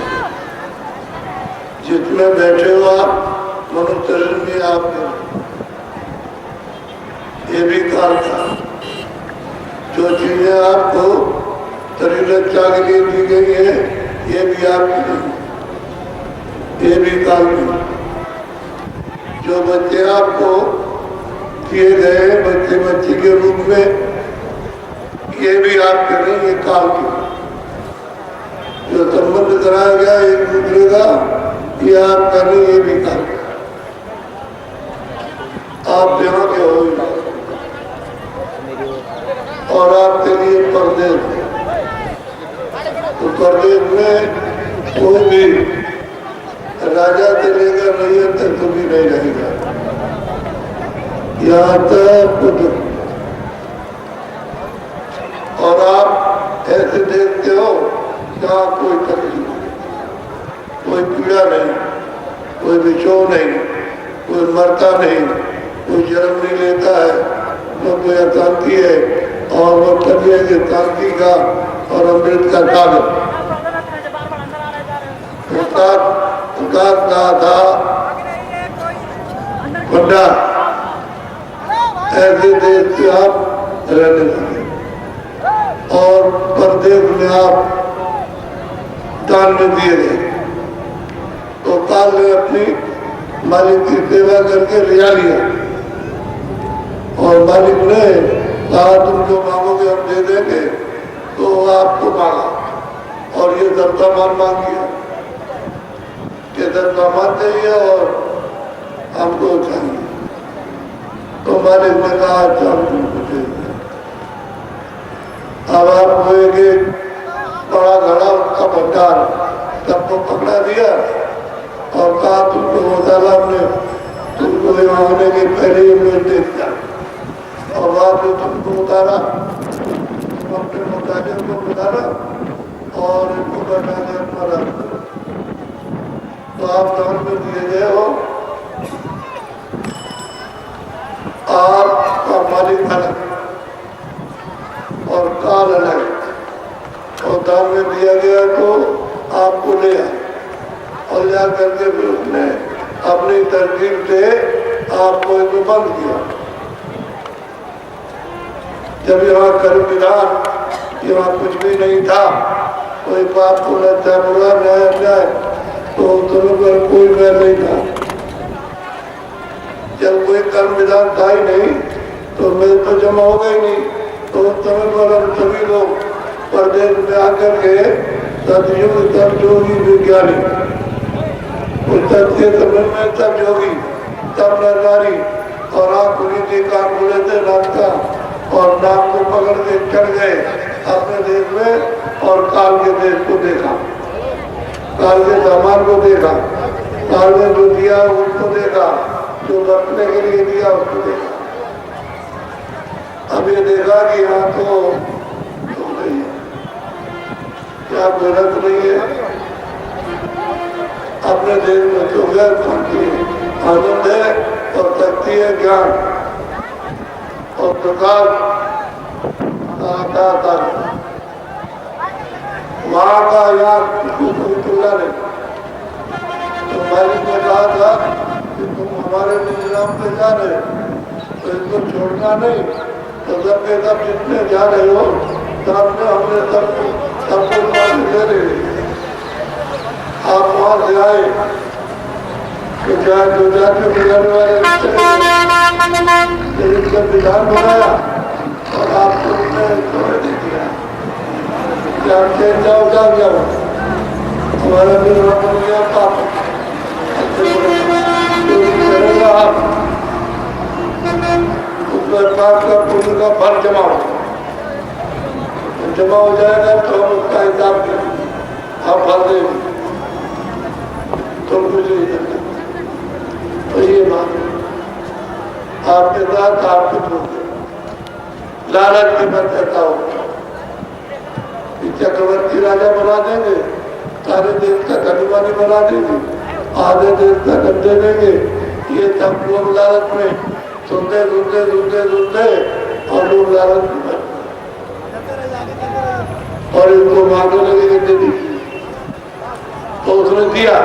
जितने बैठे हो आप मनुष्य में आप ये भी काल था जो चीजें आपको शरीर रक्षा के लिए दी गई है ये भी आपकी ये भी काल में जो बच्चे आपको किए गए बच्चे बच्ची के रूप में ये भी आपके नहीं ये काल के जो संबंध कराया गया एक दूसरे का ये आपका नहीं ये भी काल आप यहाँ के हो और आपके लिए परदेश तो परदेश में कोई भी राजा से लेकर रैयत तक कभी नहीं रहेगा यहाँ तक खुद और आप ऐसे देखते हो जहाँ कोई तकलीफ कोई पीड़ा नहीं कोई विक्षोभ नहीं कोई मरता नहीं कोई जन्म नहीं लेता है न कोई अशांति है और वो तभी है कि शांति का और अमृत का कागज कहा था बड़ा ऐसे देश से आप रहने लगे और परदेश में आप दान में दिए गए तो काल ने अपनी मालिक की सेवा करके लिया लिया और मालिक ने कहा तुम जो मांगोगे हम दे देंगे तो आपको मांगा और ये दर्जा मान मांग दिया कि दर्जा मान चाहिए और हमको चाहिए तो मालिक ने कहा अच्छा हम तुमको दे देंगे अब आपको एक बड़ा घड़ा उसका भंडार सबको पकड़ा दिया और कहा तुमको मुताला ने तुमको यहाँ आने के पहले ही निर्देश दिया और बाद में तुमको उतारा तुम अपने मुताबिक को उतारा और इनको बैठा के अपना रख तो आप दान में दिए गए हो आपका मालिक अलग और काल अलग और दान में दिया गया तो आपको ले आए और जा करके फिर उसने अपनी तरकीब से आपको एक बंद किया जब यहाँ कर्म विधान यहाँ कुछ भी नहीं था कोई पाप को अच्छा बुरा न्याय अन्याय तो दोनों पर कोई वैर नहीं था जब कोई कर्म विधान था ही नहीं तो मेरे तो जमा हो गई नहीं तो उस समय पर हम सभी लोग परदेश में आकर के सतयुग सब योगी विज्ञानी उस सत्य समय में सब योगी सब नरनारी और आप उन्हीं के काम बोले थे रात का और नाम को पकड़ के चढ़ गए अपने देश में और काल के देश को देखा काल के सामान को देखा काल ने जो दिया उसको देखा जो बरतने के लिए दिया उसको देखा अब ये देखा कि यहाँ तो नहीं है क्या गलत नहीं है अपने देश में जो है आनंद है और शक्ति है ज्ञान और प्रकाश आता वहाँ का यहाँ कोई तुलना नहीं तो मालिक ने कहा था हमारे निजाम पे जा रहे तो इसको छोड़ना नहीं। तो जब के तब जितने जा रहे हो तो हमने सबको फांसी दे रही। आप वहां से आए तो जहाँ जो जाके मिलने वाले लेकिन जब विधान बनाया और आपको छोड़ नहीं दिया कि आप चेंज जाओ हमारा भी बन गया पाप करेगा आप उसमें पाप का पुण्य का फल जमा हो जाएगा तो हम उसका हिसाब करें आप फल देंगे तुम कुछ नहीं करना। तो ये बात आपके साथ आप कुछ होते लालच की मत कहता हो चक्रवर्ती राजा बना देंगे, सारे देश का धनवानी बना देंगे, आधे देश का धन दे देंगे। ये सब लोग लालच में सुनते और लोग लालच में और इनको मांगने लगे दे तो उसने दिया,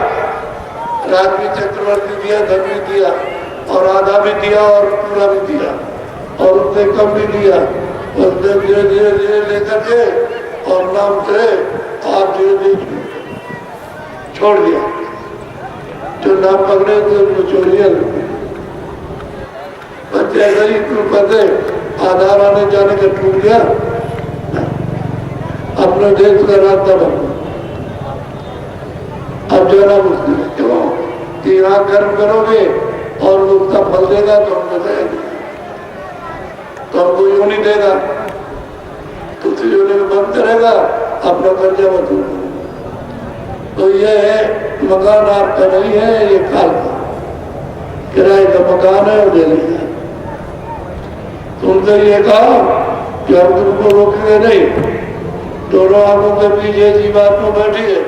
राज भी चक्रवर्ती दिया, धन भी दिया और आधा भी दिया और पूरा भी दिया और उसने कम भी दिया। उसने धीरे धीरे लेकर के और नाम से आप धीरे छोड़ दिया। जो नाम पकड़े थे उनको छोड़ दिया। बच्चे गरीब पते आधार आने जाने का टूट गया, अपने देश का रास्ता बन गया। अब जाना मुश्किल है। क्यों कि यहाँ कर्म करोगे और उसका फल देगा तो हम बताएंगे, तो हमको यूं नहीं देगा, दूसरी योनि में बंद करेगा, अपना कर्जा वसूल। तो ये मकान आपका नहीं है, ये काल का किराए का मकान है और दे लेगा। तुमसे ये कहा कि हम तुमको रोकेंगे नहीं। दोनों आंखों के पीछे जीवात्मा बैठी है,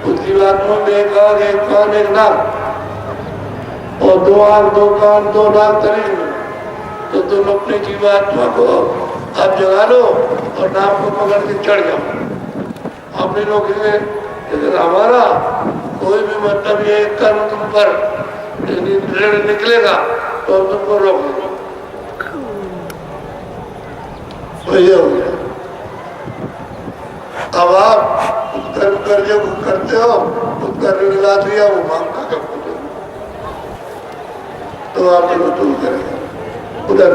उस जीवात्मा में एक आंख एक कान एक नाक और दो आंख दो कान दो नाक शरीर में। तो तुम अपनी जीवात्मा को आप जगा लो और नाम को पकड़ के चढ़ जाओ। हम नहीं रोकेंगे, लेकिन हमारा कोई भी मतलब ये कर्म तुम पर ऋण निकलेगा तो हम तुमको रोकेंगे। तो ये हो गया। अब आप उस कर्म कर्जे को करते हो, उसका ऋण ला दिया, वो मांगता कब तो आप वसूल करेंगे उधर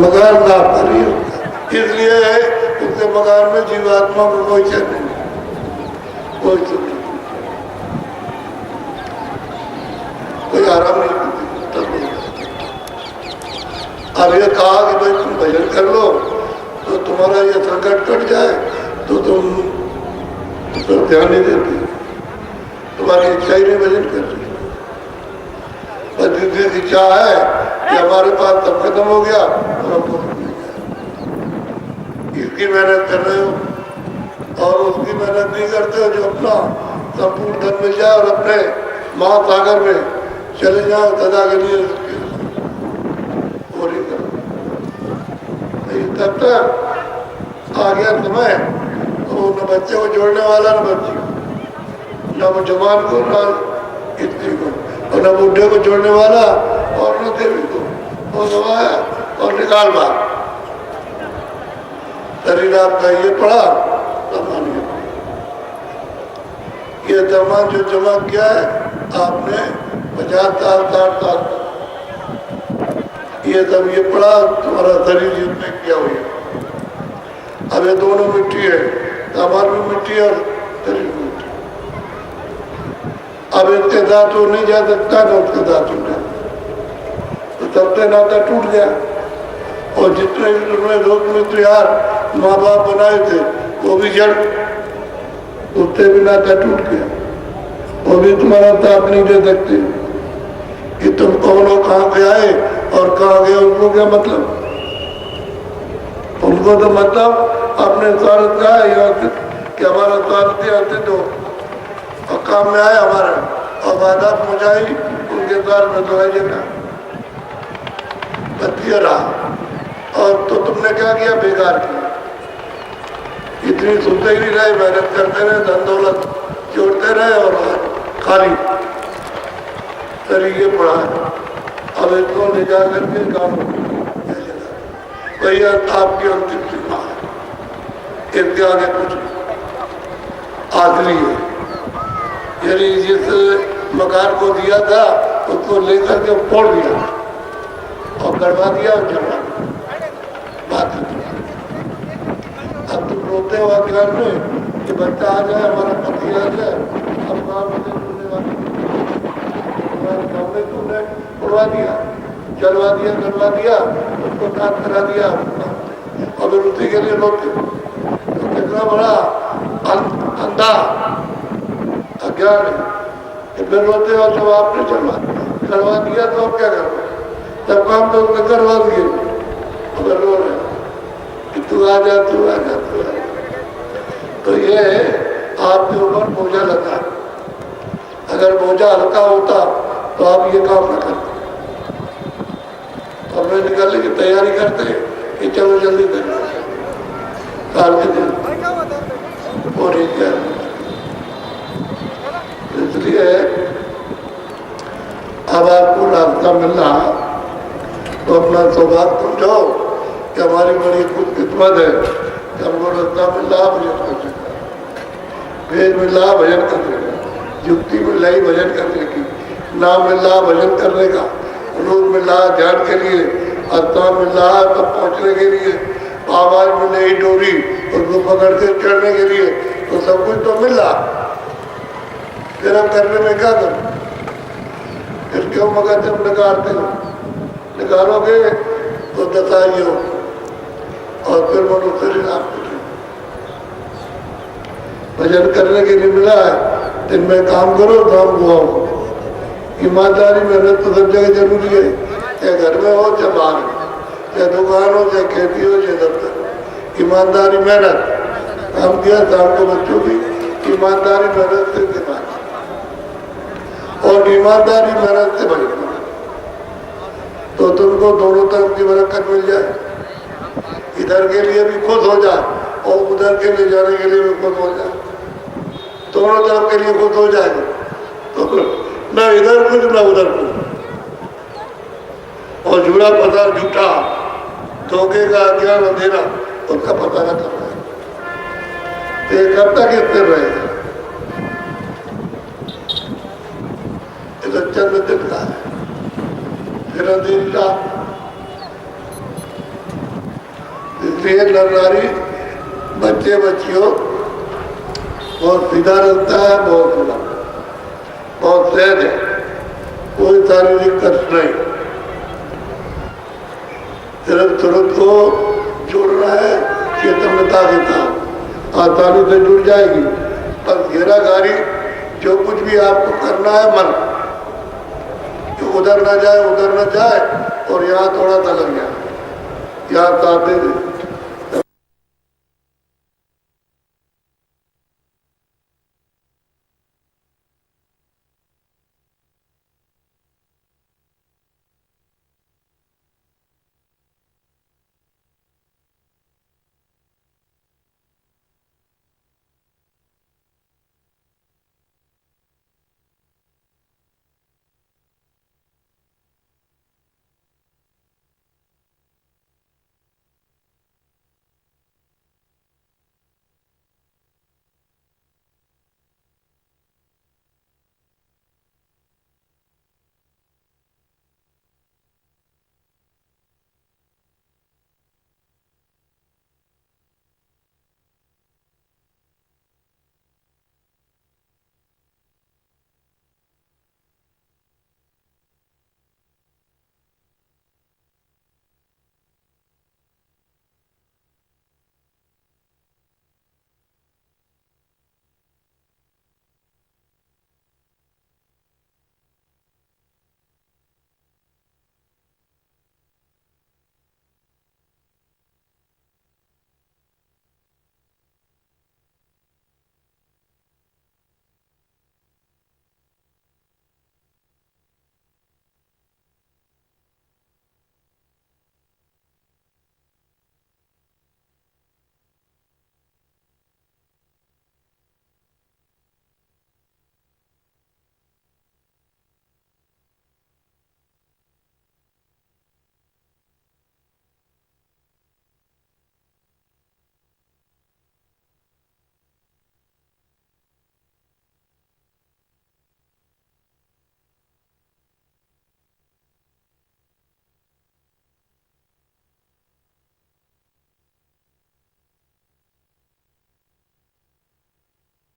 मकान ना करिए। इसलिए उसके मकान में जीवात्मा को कोई चैन नहीं, कोई सुख नहीं, कोई आराम नहीं। अब ये कहा कि भाई तुम भजन कर लो तो तुम्हारा ये संकट कट जाए, तो तुम तो ध्यान नहीं देते, तुम्हारी इच्छा ही नहीं भजन कर रही। जितनी इच्छा है कि हमारे पास सब खत्म हो गया और हमको इसकी मेहनत कर रहे हो और उसकी मेहनत नहीं करते हो, जो अपना संपूर्ण धन मिल जाए और अपने महासागर में चले जाओ सदा के लिए पूरी करो। तब तक आ गया समय तो न बच्चे को जोड़ने वाला न बच्ची को, न वो जवान को न स्त्री को और न बुढ़े को जोड़ने वाला और न देवी को। वो दबाया और निकाल बाहर। शरीर आपका ये पड़ा सामान, ये सामान जो जमा किया है आपने 50 साल 60 साल, ये सब ये पड़ा तुम्हारा शरीर जिसने किया हुआ है। अब ये दोनों मिट्टी है, सामान भी मिट्टी और शरीर भी मिट्टी। अब इसके धातु नहीं जा सकता ना उसके धातु नहीं, तो सबसे नाता टूट गया। और जितने भी तुम्हें लोग मित्र यार माँ बाप बनाए थे वो भी जड़, उससे भी नाता टूट गया। वो भी तुम्हारा साथ नहीं दे सकते कि तुम कौन हो, कहाँ पे आए और कहाँ गए, उनको क्या मतलब? उनको तो मतलब अपने स्वार्थ का है कि हमारा स्वार्थ आते तो और काम में आए हमारा और बाधा पहुंचाई उनके द्वार में तो जगह बतिया रहा। और तो तुमने क्या किया? बेकार किया। इतनी सुनते ही नहीं रहे, मेहनत करते रहे, धन दौलत जोड़ते रहे और खाली तरीके पढ़ा है। अब इसको ले जा करके गाँव भैया आपकी अंतिम सीमा है, इसके आगे कुछ आखिरी है। यानी जिस मकान को दिया था उसको लेकर के फोड़ दिया और करवा दिया और चलवा बात। अब तुम रोते हो अज्ञान में कि बच्चा आ जाए, हमारा पति आ जाए, हम गाँव में तुमने उड़वा दिया, चलवा दिया, करवा दिया, उसको नाश करा दिया और फिर उसी के लिए रोते। तो कितना बड़ा अंधा अज्ञान है कि फिर रोते हो जब आपने करवा दिया तो अब क्या करना, तब काम तो उसने करवा दिए अगर रो रहे कि तू आ जा, तू आ जा, तू आ जा। तो ये आपके ऊपर बोझा लगा। अगर बोझा हल्का होता तो आप ये काम न करते। अब मैं निकलने की तैयारी करते कि चलो जल्दी करना काल के दिन और इसलिए अब आपको रास्ता मिल रहा तो अपना सौभाग्य समझो कि हमारी बड़ी खुशकिस्मत है कि हमको रास्ता मिल रहा भजन करने का, वेद मिल रहा भजन करने का, युक्ति मिल रही भजन करने की, नाम मिल रहा भजन करने का, रोज मिल रहा ध्यान के लिए, स्थान मिल रहा तब पहुँचने के लिए, आवाज मिल रही डोरी उसको पकड़ के चढ़ने के लिए, तो सब कुछ तो मिल रहा। फिर हम करने में क्या करें? फिर क्यों मगर जब निकालते हो, निकालोगे तो दसाई हो और फिर मनुष्य लाभ भजन करने के लिए मिला है। दिन में काम करो तो हम गुआओ। ईमानदारी मेहनत तो सब जगह जरूरी है, चाहे घर में हो चाहे बाहर हो, चाहे दुकान हो चाहे खेती हो चाहे दफ्तर। ईमानदारी मेहनत काम किया शाम को बच्चों की ईमानदारी मेहनत से दिमाग और ईमानदारी मेहनत से भजन तो तुमको दोनों तरफ की बरकत मिल जाए। इधर के लिए भी खुश हो जाए और उधर के लिए जाने के लिए भी खुश हो जाए, दोनों तरफ के लिए खुश हो जाएगा तो न इधर कुछ न उधर कुछ। और झूठा पता झूठा धोखे का अज्ञान अंधेरा उसका पता न कर रहा है, कब तक स्थिर रहेगा? इधर चंद्र दिन का है, फिर अंधेरा। इसलिए नर नारी बच्चे बच्चियों बहुत सीधा रहता है, बहुत सीधा, बहुत सहज है, कोई शारीरिक कष्ट नहीं। सिर्फ तुरंत को जोड़ना है, चेतनता के साथ आसानी से जुड़ जाएगी। बस घेराघारी जो कुछ भी आपको करना है मन कि उधर ना जाए, उधर ना जाए और यहाँ थोड़ा सा लग जाए, यहाँ साथ दे